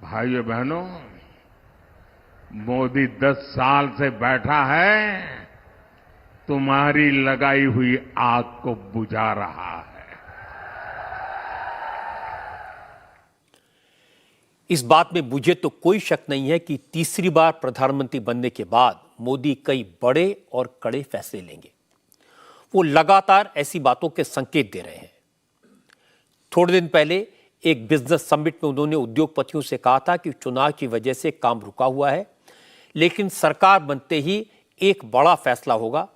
भाइयों बहनों, मोदी 10 साल से बैठा है, तुम्हारी लगाई हुई आग को बुझा रहा है। इस बात में मुझे तो कोई शक नहीं है कि तीसरी बार प्रधानमंत्री बनने के बाद मोदी कई बड़े और कड़े फैसले लेंगे। वो लगातार ऐसी बातों के संकेत दे रहे हैं। थोड़े दिन पहले एक बिजनेस समिट में उन्होंने उद्योगपतियों से कहा था कि चुनाव की वजह से काम रुका हुआ है, लेकिन सरकार बनते ही एक बड़ा फैसला होगा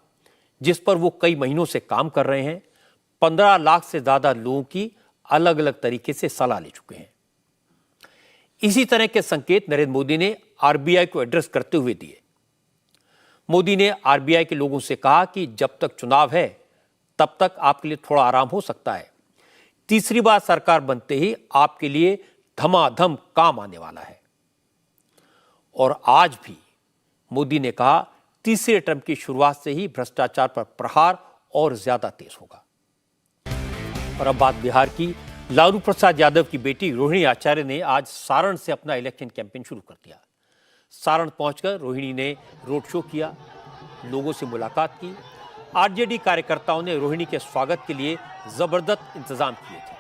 जिस पर वो कई महीनों से काम कर रहे हैं। 15 लाख से ज्यादा लोगों की अलग अलग तरीके से सलाह ले चुके हैं। इसी तरह के संकेत नरेंद्र मोदी ने आरबीआई को एड्रेस करते हुए दिए। मोदी ने आरबीआई के लोगों से कहा कि जब तक चुनाव है तब तक आपके लिए थोड़ा आराम हो सकता है, तीसरी बार सरकार बनते ही आपके लिए धमाधम काम आने वाला है। और आज भी मोदी ने कहा, तीसरे टर्म की शुरुआत से ही भ्रष्टाचार पर प्रहार और ज्यादा तेज होगा। और अब बात बिहार की। लालू प्रसाद यादव की बेटी रोहिणी आचार्य ने आज सारण से अपना इलेक्शन कैंपेन शुरू कर दिया। सारण पहुंचकर रोहिणी ने रोड शो किया, लोगों से मुलाकात की आरजेडी कार्यकर्ताओं ने रोहिणी के स्वागत के लिए जबरदस्त इंतजाम किए थे।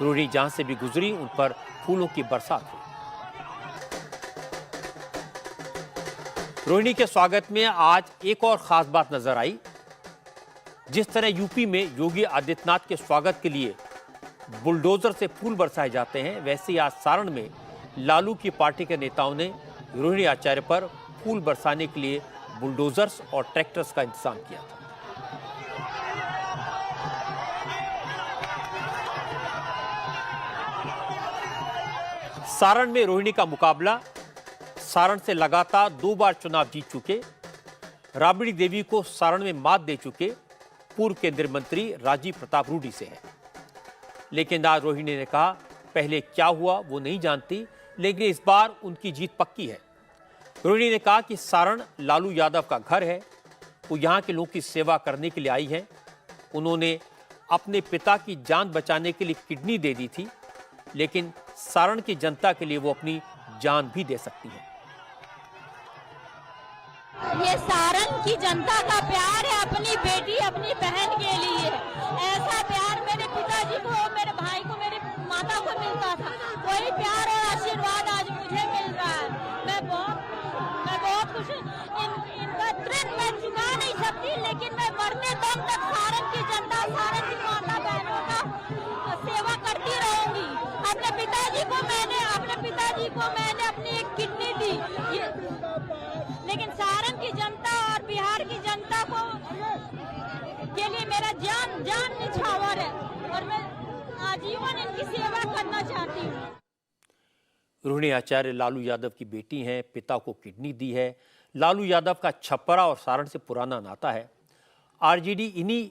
रोहिणी जहां से भी गुजरी उन पर फूलों की बरसात हुई। रोहिणी के स्वागत में आज एक और खास बात नजर आई। जिस तरह यूपी में योगी आदित्यनाथ के स्वागत के लिए बुलडोजर से फूल बरसाए जाते हैं, वैसे ही आज सारण में लालू की पार्टी के नेताओं ने रोहिणी आचार्य पर फूल बरसाने के लिए बुलडोजर्स और ट्रैक्टर्स का इंतजाम किया था। सारण में रोहिणी का मुकाबला। सारण से लगातार 2 बार चुनाव जीत चुके, राबड़ी देवी को सारण में मात दे चुके पूर्व केंद्रीय मंत्री राजीव प्रताप रूडी से है। लेकिन आज रोहिणी ने कहा पहले क्या हुआ वो नहीं जानती, लेकिन इस बार उनकी जीत पक्की है। रोहिणी ने कहा कि सारण लालू यादव का घर है, वो यहाँ के लोगों की सेवा करने के लिए आई है। उन्होंने अपने पिता की जान बचाने के लिए किडनी दे दी थी, लेकिन सारण की जनता के लिए वो अपनी जान भी दे सकती है। ये सारण की जनता का प्यार है अपनी बेटी अपनी बहन के लिए। ऐसा प्यार मेरे पिताजी को, मेरे भाई को, मेरी माता को मिलता था, वही प्यार और आशीर्वाद आज मुझे मिल रहा है। मैं बहुत खुश हूँ। इनका ऋण मैं चुका नहीं सकती, लेकिन मैं मरने दम तक सारण की जनता, सारण की माता बहनों का सेवा करती रहूंगी। अपने पिताजी को मैंने अपनी एक किडनी दी, लेकिन सारण की जनता और बिहार की जनता को के लिए मेरा जान निछावर है और मैं आजीवन इनकी सेवा करना चाहती हूँ। रोहिणी आचार्य लालू यादव की बेटी हैं, पिता को किडनी दी है। लालू यादव का छपरा और सारण से पुराना नाता है। आरजेडी इन्हीं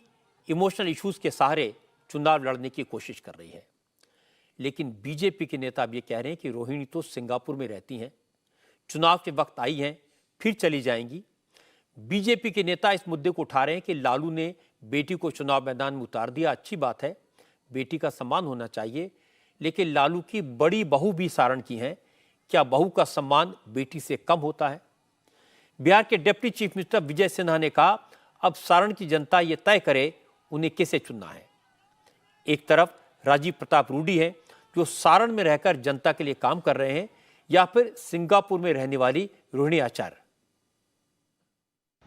इमोशनल इश्यूज के सहारे चुनाव लड़ने की कोशिश कर रही है। लेकिन बीजेपी के नेता अब ये कह रहे हैं कि रोहिणी तो सिंगापुर में रहती हैं, चुनाव के वक्त आई हैं, फिर चली जाएंगी। बीजेपी के नेता इस मुद्दे को उठा रहे हैं कि लालू ने बेटी को चुनाव मैदान में उतार दिया, अच्छी बात है, बेटी का सम्मान होना चाहिए, लेकिन लालू की बड़ी बहू भी सारण की हैं, क्या बहू का सम्मान बेटी से कम होता है? बिहार के deputy chief minister Vijay Sinha ने कहा अब सारण की जनता ये तय करे उन्हें किसे चुनना है। एक तरफ राजीव प्रताप रूडी है जो सारण में रहकर जनता के लिए काम कर रहे हैं, या फिर सिंगापुर में रहने वाली रोहिणी आचार्य।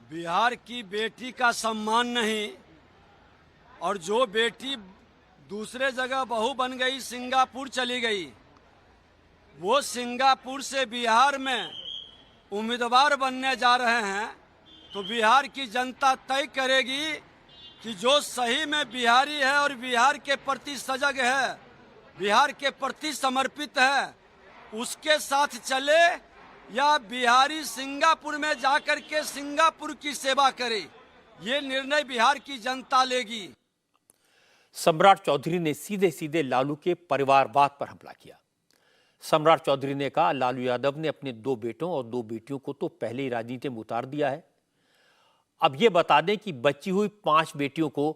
बिहार की बेटी का सम्मान नहीं, और जो बेटी दूसरे जगह बहू बन गई, सिंगापुर चली गई, वो सिंगापुर से बिहार में उम्मीदवार बनने जा रहे हैं, तो बिहार की जनता तय करेगी कि जो सही में बिहारी है और बिहार के प्रति सजग है, बिहार के प्रति समर्पित है, उसके साथ चले, या बिहारी सिंगापुर में जाकर के सिंगापुर की सेवा करे। ये निर्णय बिहार की जनता लेगी। सम्राट चौधरी ने सीधे सीधे लालू के परिवारवाद पर हमला किया। सम्राट चौधरी ने कहा लालू यादव ने अपने 2 बेटों और 2 बेटियों को तो पहले ही राजनीति में उतार दिया है, अब ये बता दें कि बची हुई 5 बेटियों को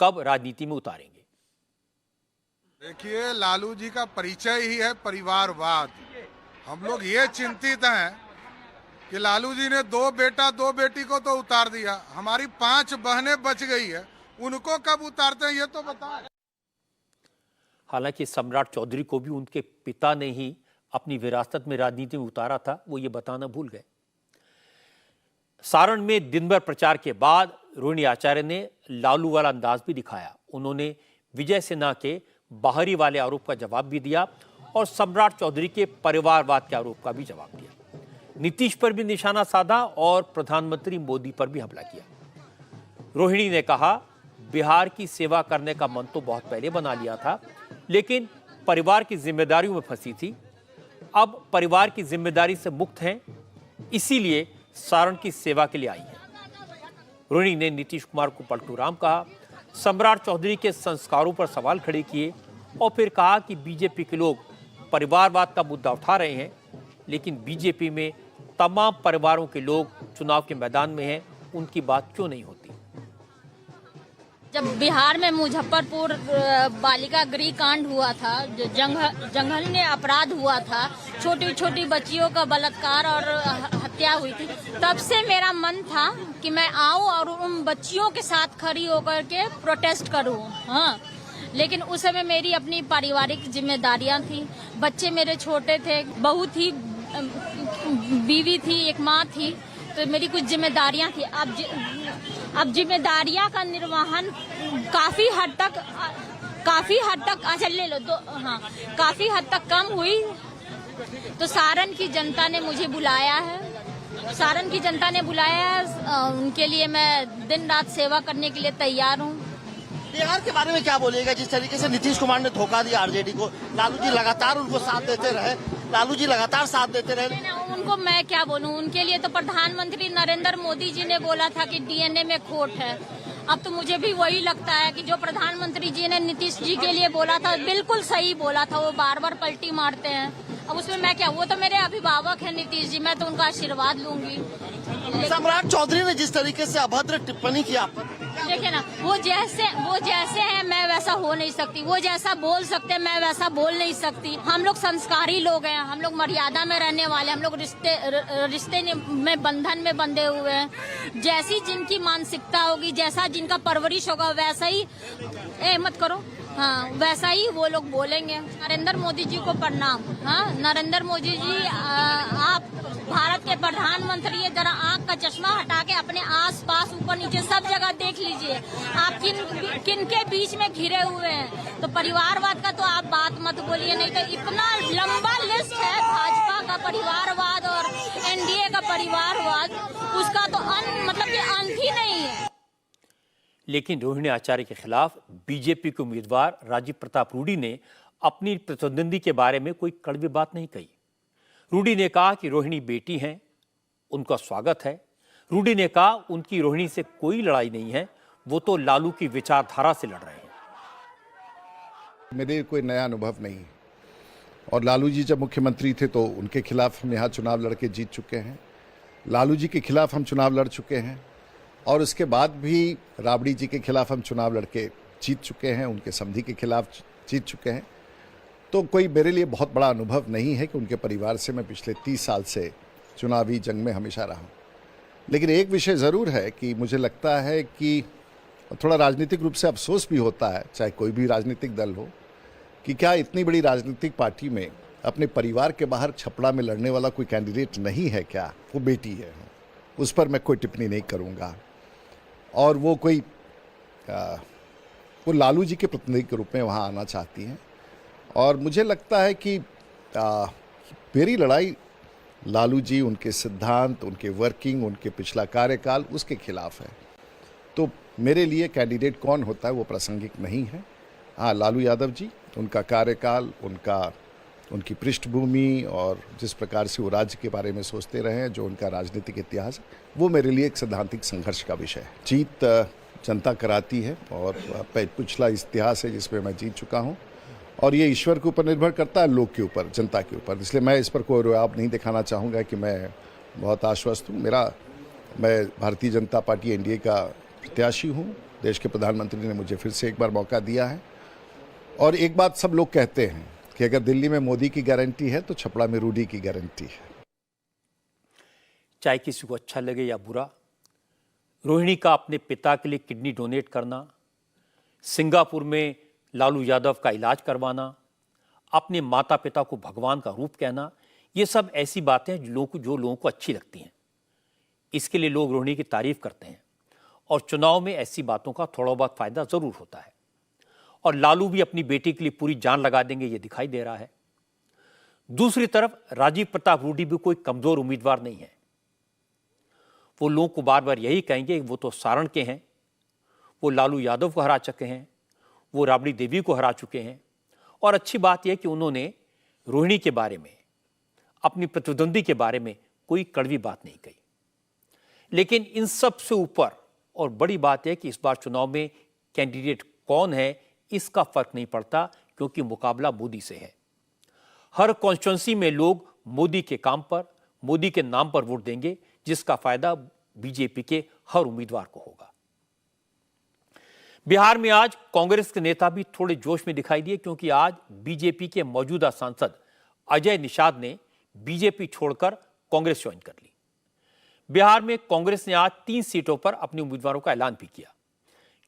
कब राजनीति में उतारेंगे। देखिए, लालू जी का परिचय ही है परिवारवाद। हम लोग ये चिंतित हैं कि लालू जी ने 2 बेटा 2 बेटी को तो उतार दिया, हमारी 5 बहनें बच गई है, उनको कब उतारते हैं ये तो बताएं। हालांकि सम्राट चौधरी को भी उनके पिता ने ही अपनी विरासत में राजनीति में उतारा था, वो ये बताना भूल गए। सारण में दिन भर प्रचार के बाद रोहिणी आचार्य ने लालू वाला अंदाज भी दिखाया। उन्होंने विजय सिन्हा के बाहरी वाले आरोप का जवाब भी दिया और सम्राट चौधरी के परिवारवाद के आरोप का भी जवाब दिया। नीतीश पर भी निशाना साधा और प्रधानमंत्री मोदी पर भी हमला किया। रोहिणी ने कहा बिहार की सेवा करने का मन तो बहुत पहले बना लिया था, लेकिन परिवार की जिम्मेदारियों में फंसी थी। अब परिवार की जिम्मेदारी से मुक्त हैं, इसीलिए सारण की सेवा के लिए आई है। रोहिणी ने नीतीश कुमार को पलटू राम कहा, सम्राट चौधरी के संस्कारों पर सवाल खड़े किए और फिर कहा कि बीजेपी के लोग परिवारवाद का मुद्दा उठा रहे हैं, लेकिन बीजेपी में तमाम परिवारों के लोग चुनाव के मैदान में हैं, उनकी बात क्यों नहीं होती। जब बिहार में मुजफ्फरपुर बालिका गृह कांड हुआ था, जो जंगल अपराध हुआ था, छोटी छोटी बच्चियों का बलात्कार और हत्या हुई थी, तब से मेरा मन था कि मैं आऊं और उन बच्चियों के साथ खड़ी होकर के प्रोटेस्ट करूं। हाँ, लेकिन उस समय मेरी अपनी पारिवारिक जिम्मेदारियां थी, बच्चे मेरे छोटे थे, बहू थी, बीवी थी, एक माँ थी, तो मेरी कुछ जिम्मेदारियां थी। अब जिम्मेदारियां का निर्वहन काफी हद तक अच्छा ले लो तो हाँ, काफी हद तक कम हुई। तो सारण की जनता ने मुझे बुलाया है, सारण की जनता ने बुलाया है, उनके लिए मैं दिन रात सेवा करने के लिए तैयार हूँ। बिहार के बारे में क्या बोलिएगा? जिस तरीके से नीतीश कुमार ने धोखा दिया आरजेडी को, लालू जी लगातार उनको साथ देते रहे, उनको मैं क्या बोलूं? उनके लिए तो प्रधानमंत्री नरेंद्र मोदी जी ने बोला था कि डीएनए में खोट है। अब तो मुझे भी वही लगता है कि जो प्रधानमंत्री जी ने नीतीश जी के लिए बोला था बिल्कुल सही बोला था, वो बार बार पलटी मारते हैं। अब उसमें मैं क्या, वो तो मेरे अभिभावक हैं नीतीश जी, मैं तो उनका आशीर्वाद लूंगी। सम्राट चौधरी ने जिस तरीके से अभद्र टिप्पणी की आप पर, देखिए ना, वो जैसे हैं मैं वैसा हो नहीं सकती, वो जैसा बोल सकते हैं मैं वैसा बोल नहीं सकती। हम लोग संस्कारी लोग हैं, हम लोग मर्यादा में रहने वाले, हम लोग रिश्ते में बंधन में बंधे हुए हैं। जैसी जिनकी मानसिकता होगी, जैसा जिनका परवरिश होगा, वैसा ही मत करो, हाँ वैसा ही वो लोग बोलेंगे। नरेंद्र मोदी जी को प्रणाम। हाँ, नरेंद्र मोदी जी, आप भारत के प्रधानमंत्री है, जरा आंख का चश्मा हटा के अपने आस-पास ऊपर नीचे सब जगह देख लीजिए, आप किन के बीच में घिरे हुए हैं। तो परिवारवाद का तो आप बात मत बोलिए, नहीं तो इतना लंबा लिस्ट है भाजपा का परिवारवाद और एनडीए का परिवारवाद, उसका तो मतलब कि अंत ही नहीं है। लेकिन रोहिणी आचार्य के खिलाफ बीजेपी के उम्मीदवार राजीव प्रताप रूडी ने अपनी प्रतिद्वंदी के बारे में कोई कड़वी बात नहीं कही। रूडी ने कहा कि रोहिणी बेटी हैं, उनका स्वागत है। रूडी ने कहा उनकी रोहिणी से कोई लड़ाई नहीं है, वो तो लालू की विचारधारा से लड़ रहे हैं। मेरे कोई नया अनुभव नहीं, और लालू जी जब मुख्यमंत्री थे तो उनके खिलाफ हम यहाँ चुनाव लड़के जीत चुके हैं, लालू जी के खिलाफ हम चुनाव लड़ चुके हैं, और उसके बाद भी राबड़ी जी के खिलाफ हम चुनाव लड़के जीत चुके हैं, उनके समधी के खिलाफ जीत चुके हैं। तो कोई मेरे लिए बहुत बड़ा अनुभव नहीं है कि उनके परिवार से मैं पिछले 30 साल से चुनावी जंग में हमेशा रहा हूँ। लेकिन एक विषय ज़रूर है कि मुझे लगता है कि थोड़ा राजनीतिक रूप से अफसोस भी होता है, चाहे कोई भी राजनीतिक दल हो, कि क्या इतनी बड़ी राजनीतिक पार्टी में अपने परिवार के बाहर छपड़ा में लड़ने वाला कोई कैंडिडेट नहीं है क्या? वो बेटी है, उस पर मैं कोई टिप्पणी नहीं करूँगा। और वो कोई वो लालू जी के प्रतिनिधि के रूप में वहाँ आना चाहती हैं, और मुझे लगता है कि मेरी लड़ाई लालू जी, उनके सिद्धांत, उनके वर्किंग, उनके पिछला कार्यकाल, उसके खिलाफ है। तो मेरे लिए कैंडिडेट कौन होता है वो प्रासंगिक नहीं है। हाँ, लालू यादव जी, उनका कार्यकाल, उनकी पृष्ठभूमि और जिस प्रकार से वो राज्य के बारे में सोचते रहे हैं, जो उनका राजनीतिक इतिहास है, वो मेरे लिए एक सैद्धांतिक संघर्ष का विषय है। जीत जनता कराती है, और पिछला इतिहास है जिसमें मैं जीत चुका हूँ, और ये ईश्वर के ऊपर निर्भर करता है, लोग के ऊपर, जनता के ऊपर। इसलिए मैं इस पर कोई रुआब नहीं दिखाना चाहूँगा कि मैं बहुत आश्वस्त हूँ। मैं भारतीय जनता पार्टी एनडीए का प्रत्याशी हूँ। देश के प्रधानमंत्री ने मुझे फिर से एक बार मौका दिया है, और एक बात सब लोग कहते हैं कि अगर दिल्ली में मोदी की गारंटी है तो छपड़ा में रूडी की गारंटी है। चाहे किसी को अच्छा लगे या बुरा, रोहिणी का अपने पिता के लिए किडनी डोनेट करना, सिंगापुर में लालू यादव का इलाज करवाना, अपने माता पिता को भगवान का रूप कहना, ये सब ऐसी बातें हैं जो लोगों को अच्छी लगती हैं। इसके लिए लोग रोहिणी की तारीफ करते हैं, और चुनाव में ऐसी बातों का थोड़ा बहुत फायदा जरूर होता है। और लालू भी अपनी बेटी के लिए पूरी जान लगा देंगे, ये दिखाई दे रहा है। दूसरी तरफ राजीव प्रताप रूडी भी कोई कमजोर उम्मीदवार नहीं है। वो लोगों को बार बार यही कहेंगे कि वो तो सारण के हैं, वो लालू यादव को हरा चुके हैं, वो राबड़ी देवी को हरा चुके हैं। और अच्छी बात यह कि उन्होंने रोहिणी के बारे में, अपनी प्रतिद्वंदी के बारे में कोई कड़वी बात नहीं कही। लेकिन इन सब से ऊपर और बड़ी बात यह कि इस बार चुनाव में कैंडिडेट कौन है इसका फर्क नहीं पड़ता, क्योंकि मुकाबला मोदी से है। हर कॉन्स्टिट्यूंसी में लोग मोदी के काम पर, मोदी के नाम पर वोट देंगे, जिसका फायदा बीजेपी के हर उम्मीदवार को होगा। बिहार में आज कांग्रेस के नेता भी थोड़े जोश में दिखाई दिए, क्योंकि आज बीजेपी के मौजूदा सांसद अजय निषाद ने बीजेपी छोड़कर कांग्रेस ज्वाइन कर ली। बिहार में कांग्रेस ने आज 3 सीटों पर अपने उम्मीदवारों का ऐलान भी किया।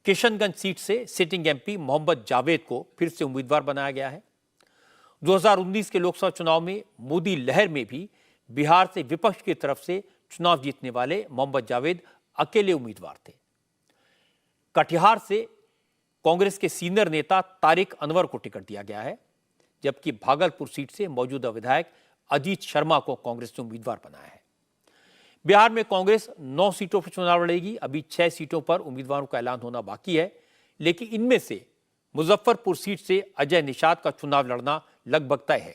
किशनगंज सीट से सिटिंग एमपी मोहम्मद जावेद को फिर से उम्मीदवार बनाया गया है। 2019 के लोकसभा चुनाव में मोदी लहर में भी बिहार से विपक्ष की तरफ से चुनाव जीतने वाले मोहम्मद जावेद अकेले उम्मीदवार थे। कटिहार से कांग्रेस के सीनियर नेता तारिक अनवर को टिकट दिया गया है, जबकि भागलपुर सीट से मौजूदा विधायक अजीत शर्मा को कांग्रेस ने उम्मीदवार बनाया है। बिहार में कांग्रेस 9 सीटों पर चुनाव लड़ेगी। अभी 6 सीटों पर उम्मीदवारों का ऐलान होना बाकी है, लेकिन इनमें से मुजफ्फरपुर सीट से अजय निषाद का चुनाव लड़ना लगभग तय है।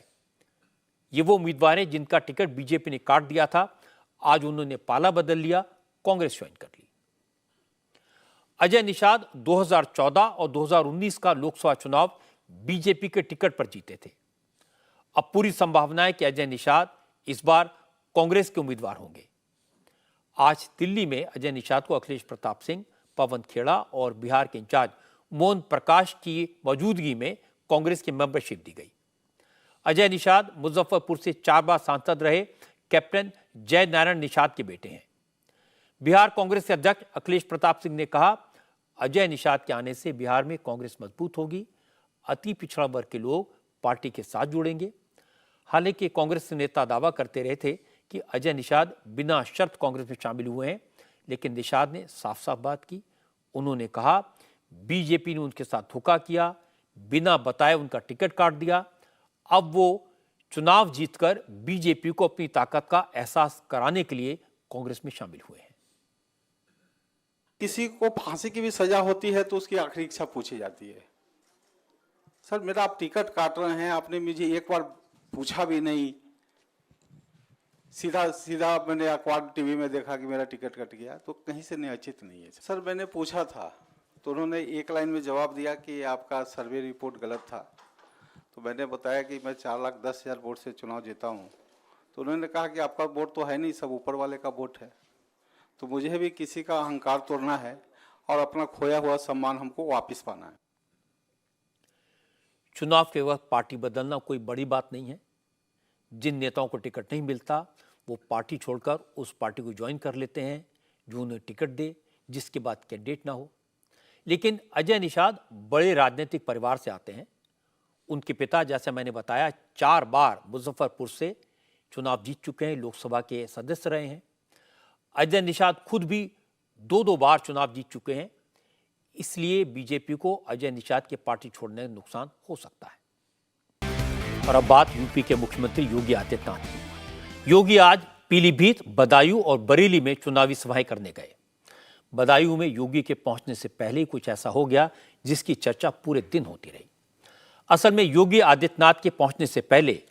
ये वो उम्मीदवार हैं जिनका टिकट बीजेपी ने काट दिया था। आज उन्होंने पाला बदल लिया, कांग्रेस ज्वाइन कर ली। अजय निषाद 2014 और 2019 का लोकसभा चुनाव बीजेपी के टिकट पर जीते थे। अब पूरी संभावना है कि अजय निषाद इस बार कांग्रेस के उम्मीदवार होंगे। आज दिल्ली में अजय निषाद को अखिलेश प्रताप सिंह, पवन खेड़ा और बिहार के इंचार्ज मोहन प्रकाश की मौजूदगी में कांग्रेस की मेंबरशिप दी गई। अजय निषाद मुजफ्फरपुर से 4 बार सांसद रहे कैप्टन जय नारायण निषाद के बेटे हैं। बिहार कांग्रेस के अध्यक्ष अखिलेश प्रताप सिंह ने कहा, अजय निषाद के आने से बिहार में कांग्रेस मजबूत होगी, अति पिछड़ा वर्ग के लोग पार्टी के साथ जुड़ेंगे। हालांकि कांग्रेस नेता दावा करते रहे थे कि अजय निषाद बिना शर्त कांग्रेस में शामिल हुए हैं, लेकिन निषाद ने साफ साफ बात की। उन्होंने कहा, बीजेपी ने उनके साथ धोखा किया, बिना बताए उनका टिकट काट दिया। अब वो चुनाव जीतकर बीजेपी को अपनी ताकत का एहसास कराने के लिए कांग्रेस में शामिल हुए हैं। किसी को फांसी की भी सजा होती है तो उसकी आखिरी इच्छा पूछी जाती है। सर मेरा आप टिकट काट रहे हैं, आपने मुझे एक बार पूछा भी नहीं, सीधा सीधा मैंने अखबार टीवी में देखा कि मेरा टिकट कट गया, तो कहीं से निश्चित नहीं है। सर मैंने पूछा था तो उन्होंने एक लाइन में जवाब दिया कि आपका सर्वे रिपोर्ट गलत था। तो मैंने बताया कि मैं 4,10,000 वोट से चुनाव जीता हूँ। तो उन्होंने कहा कि आपका वोट तो है नहीं, सब ऊपर वाले का वोट है। तो मुझे भी किसी का अहंकार तोड़ना है और अपना खोया हुआ सम्मान हमको वापस पाना है। चुनाव के वक्त पार्टी बदलना कोई बड़ी बात नहीं है। जिन नेताओं को टिकट नहीं मिलता वो पार्टी छोड़कर उस पार्टी को ज्वाइन कर लेते हैं जो उन्हें टिकट दे, जिसके बाद कैंडिडेट ना हो। लेकिन अजय निषाद बड़े राजनीतिक परिवार से आते हैं। उनके पिता, जैसे मैंने बताया, 4 बार मुजफ्फरपुर से चुनाव जीत चुके हैं, लोकसभा के सदस्य रहे हैं। अजय निषाद खुद भी 2-2 बार चुनाव जीत चुके हैं। इसलिए बीजेपी को अजय निषाद के पार्टी छोड़ने का नुकसान हो सकता है। और अब बात यूपी के मुख्यमंत्री योगी आदित्यनाथ की। योगी आज पीलीभीत, बदायूं और बरेली में चुनावी सभाएं करने गए। बदायूं में योगी के पहुंचने से पहले ही कुछ ऐसा हो गया जिसकी चर्चा पूरे दिन होती रही। असल में योगी आदित्यनाथ के पहुंचने से पहले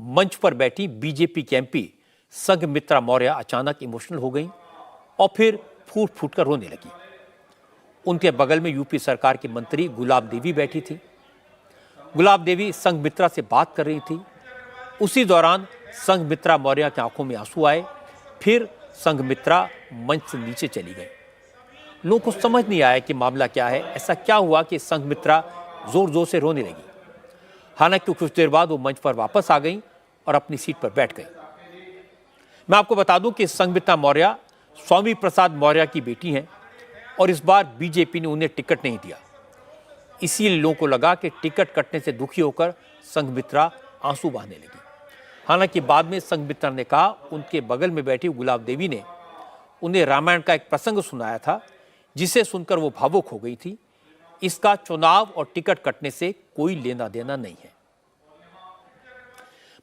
मंच पर बैठी बीजेपी की एमपी संघमित्रा मौर्य अचानक इमोशनल हो गई और फिर फूट फूट कर रोने लगी। उनके बगल में यूपी सरकार की मंत्री गुलाब देवी बैठी थी। गुलाब देवी संघमित्रा से बात कर रही थी। उसी दौरान संघमित्रा मौर्य की आंखों में आंसू आए। फिर संघमित्रा मंच से नीचे चली गई। लोगों को समझ नहीं आया कि मामला क्या है, ऐसा क्या हुआ कि संघमित्रा जोर जोर से रोने लगी। हालांकि कुछ देर बाद वो मंच पर वापस आ गई और अपनी सीट पर बैठ गई। मैं आपको बता दूं कि संघमित्रा मौर्य स्वामी प्रसाद मौर्य की बेटी हैं और इस बार बीजेपी ने उन्हें टिकट नहीं दिया। इसीलिए लोगों को लगा कि टिकट कटने से दुखी होकर संघमित्रा आंसू बहाने लगी। हालांकि बाद में संघमित्रा ने कहा उनके बगल में बैठी गुलाब देवी ने उन्हें रामायण का एक प्रसंग सुनाया था, जिसे सुनकर वो भावुक हो गई थी। इसका चुनाव और टिकट कटने से कोई लेना देना नहीं है।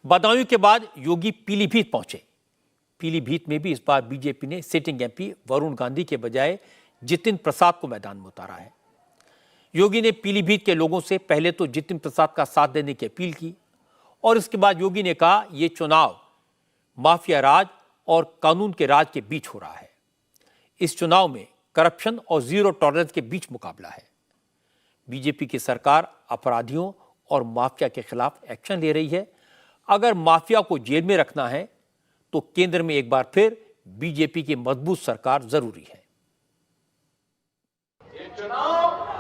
बदायूं के बाद योगी पीलीभीत पहुंचे। पीलीभीत में भी इस बार बीजेपी ने सिटिंग एमपी वरुण गांधी के बजाय जितिन प्रसाद को मैदान में उतारा है। योगी ने पीलीभीत के लोगों से पहले तो जितिन प्रसाद का साथ देने की अपील की और इसके बाद योगी ने कहा यह चुनाव माफिया राज और कानून के राज के बीच हो रहा है। इस चुनाव में करप्शन और जीरो टॉलरेंस के बीच मुकाबला है। बीजेपी की सरकार अपराधियों और माफिया के खिलाफ एक्शन ले रही है। अगर माफिया को जेल में रखना है तो केंद्र में एक बार फिर बीजेपी की मजबूत सरकार जरूरी है। ये चुनाव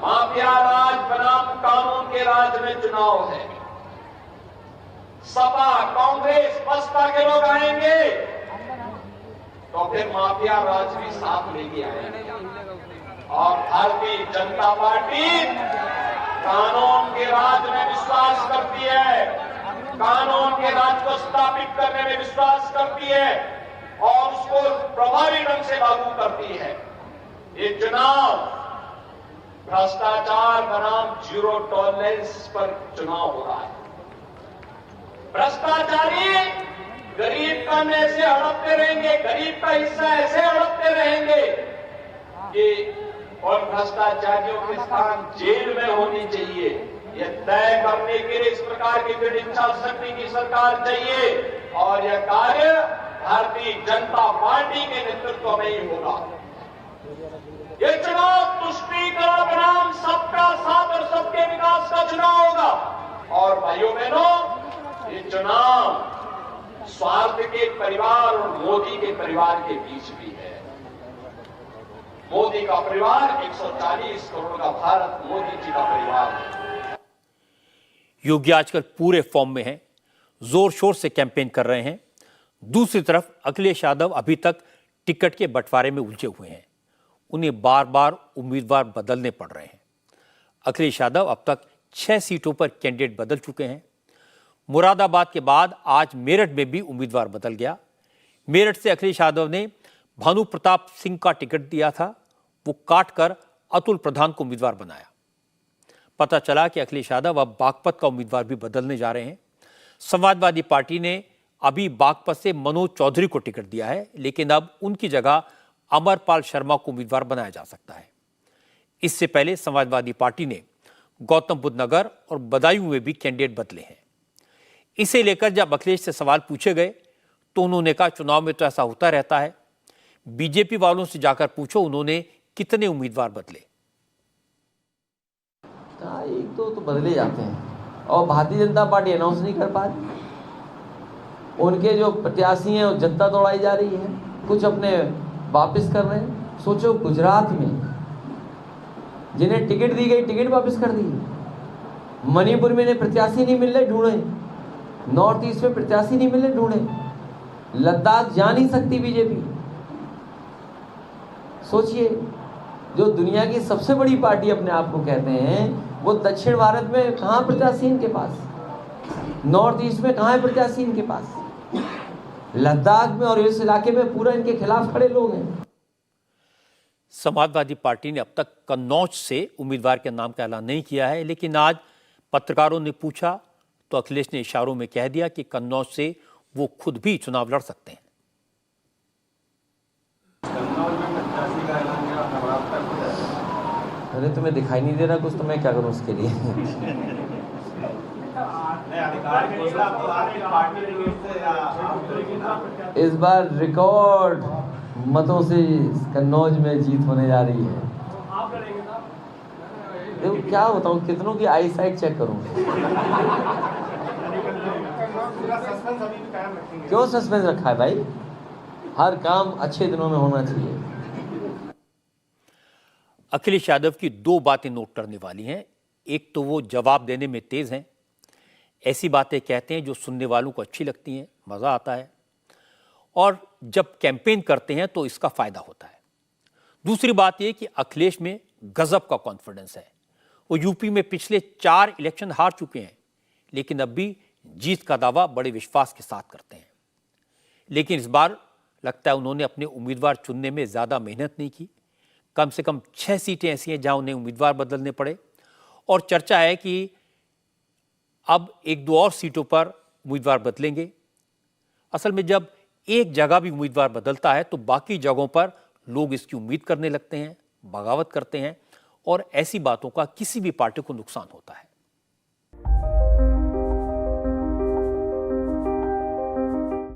माफिया राज बनाम कानून के राज में चुनाव है। सपा, कांग्रेस, बसपा के लोग आएंगे, तो फिर माफिया राज भी साथ लेके आएंगे। और भारतीय जनता पार्टी कानून के राज में विश्वास करती है, कानून के राज को स्थापित करने में विश्वास करती है और उसको प्रभावी ढंग से लागू करती है। ये चुनाव भ्रष्टाचार बनाम जीरो टॉलरेंस पर चुनाव हो रहा है। भ्रष्टाचारी गरीब का में ऐसे हड़पते रहेंगे, गरीब का हिस्सा ऐसे हड़पते रहेंगे कि और भ्रष्टाचारियों के स्थान जेल में होनी चाहिए। यह तय करने के लिए इस प्रकार की दृढ़ इच्छा शक्ति की सरकार चाहिए और यह कार्य भारतीय जनता पार्टी के नेतृत्व में ही होगा। ये चुनाव तुष्टीकरण बनाम सबका साथ और सबके विकास का चुनाव होगा। और भाइयों बहनों, ये चुनाव स्वार्थ के परिवार और मोदी के परिवार के बीच भी है। मोदी का परिवार 140 करोड़ का भारत मोदी जी का परिवार है। योगी आजकल पूरे फॉर्म में हैं, जोर शोर से कैंपेन कर रहे हैं। दूसरी तरफ अखिलेश यादव अभी तक टिकट के बंटवारे में उलझे हुए हैं। उन्हें बार बार उम्मीदवार बदलने पड़ रहे हैं। अखिलेश यादव अब तक 6 सीटों पर कैंडिडेट बदल चुके हैं। मुरादाबाद के बाद आज मेरठ में भी उम्मीदवार बदल गया। मेरठ से अखिलेश यादव ने भानु प्रताप सिंह का टिकट दिया था, वो काट कर अतुल प्रधान को उम्मीदवार बनाया। पता चला कि अखिलेश यादव अब बागपत का उम्मीदवार भी बदलने जा रहे हैं। समाजवादी पार्टी ने अभी बागपत से मनोज चौधरी को टिकट दिया है, लेकिन अब उनकी जगह अमरपाल शर्मा को उम्मीदवार बनाया जा सकता है। इससे पहले समाजवादी पार्टी ने गौतम बुद्ध नगर और बदायूं में भी कैंडिडेट बदले हैं। इसे लेकर जब अखिलेश से सवाल पूछे गए तो उन्होंने कहा, चुनाव में तो ऐसा होता रहता है, बीजेपी वालों से जाकर पूछो उन्होंने कितने उम्मीदवार बदले। एक दो तो बदले जाते हैं और भारतीय जनता पार्टी अनाउंस नहीं कर पा रही। उनके जो प्रत्याशी हैं वो जनता दौड़ाई जा रही है, कुछ अपने वापस कर रहे हैं। सोचो गुजरात में जिन्हें टिकट दी गई टिकट वापस कर दी, मणिपुर में प्रत्याशी नहीं मिल रहे ढूंढे, नॉर्थ ईस्ट में प्रत्याशी नहीं मिल रहे ढूंढे, लद्दाख जा नहीं सकती बीजेपी। सोचिए, जो दुनिया की सबसे बड़ी पार्टी अपने आप को कहते हैं, वो दक्षिण भारत में कहाँ प्रत्याशी इनके पास, नॉर्थ ईस्ट में कहाँ है प्रत्याशी इनके पास, लद्दाख में और इस इलाके में पूरा इनके खिलाफ खड़े लोग हैं। समाजवादी पार्टी ने अब तक कन्नौज से उम्मीदवार के नाम का ऐलान नहीं किया है, लेकिन आज पत्रकारों ने पूछा तो अखिलेश ने इशारों में कह दिया कि कन्नौज से वो खुद भी चुनाव लड़ सकते हैं। अरे तुम्हें दिखाई नहीं दे रहा कुछ, तो मैं क्या करूं उसके लिए। इस बार रिकॉर्ड मतों से कन्नौज में जीत होने जा रही है। देखो क्या बताऊं, कितनों की आई साइट चेक करूं। क्यों सस्पेंस रखा है भाई, हर काम अच्छे दिनों में होना चाहिए। अखिलेश यादव की दो बातें नोट करने वाली हैं। एक तो वो जवाब देने में तेज हैं, ऐसी बातें कहते हैं जो सुनने वालों को अच्छी लगती हैं, मज़ा आता है, और जब कैंपेन करते हैं तो इसका फ़ायदा होता है। दूसरी बात यह कि अखिलेश में गजब का कॉन्फिडेंस है। वो यूपी में पिछले 4 इलेक्शन हार चुके हैं, लेकिन अब भी जीत का दावा बड़े विश्वास के साथ करते हैं। लेकिन इस बार लगता है उन्होंने अपने उम्मीदवार चुनने में ज़्यादा मेहनत नहीं की। कम से कम 6 सीटें ऐसी हैं जहां उन्हें उम्मीदवार बदलने पड़े, और चर्चा है कि अब 1-2 और सीटों पर उम्मीदवार बदलेंगे। असल में जब एक जगह भी उम्मीदवार बदलता है तो बाकी जगहों पर लोग इसकी उम्मीद करने लगते हैं, बगावत करते हैं, और ऐसी बातों का किसी भी पार्टी को नुकसान होता है।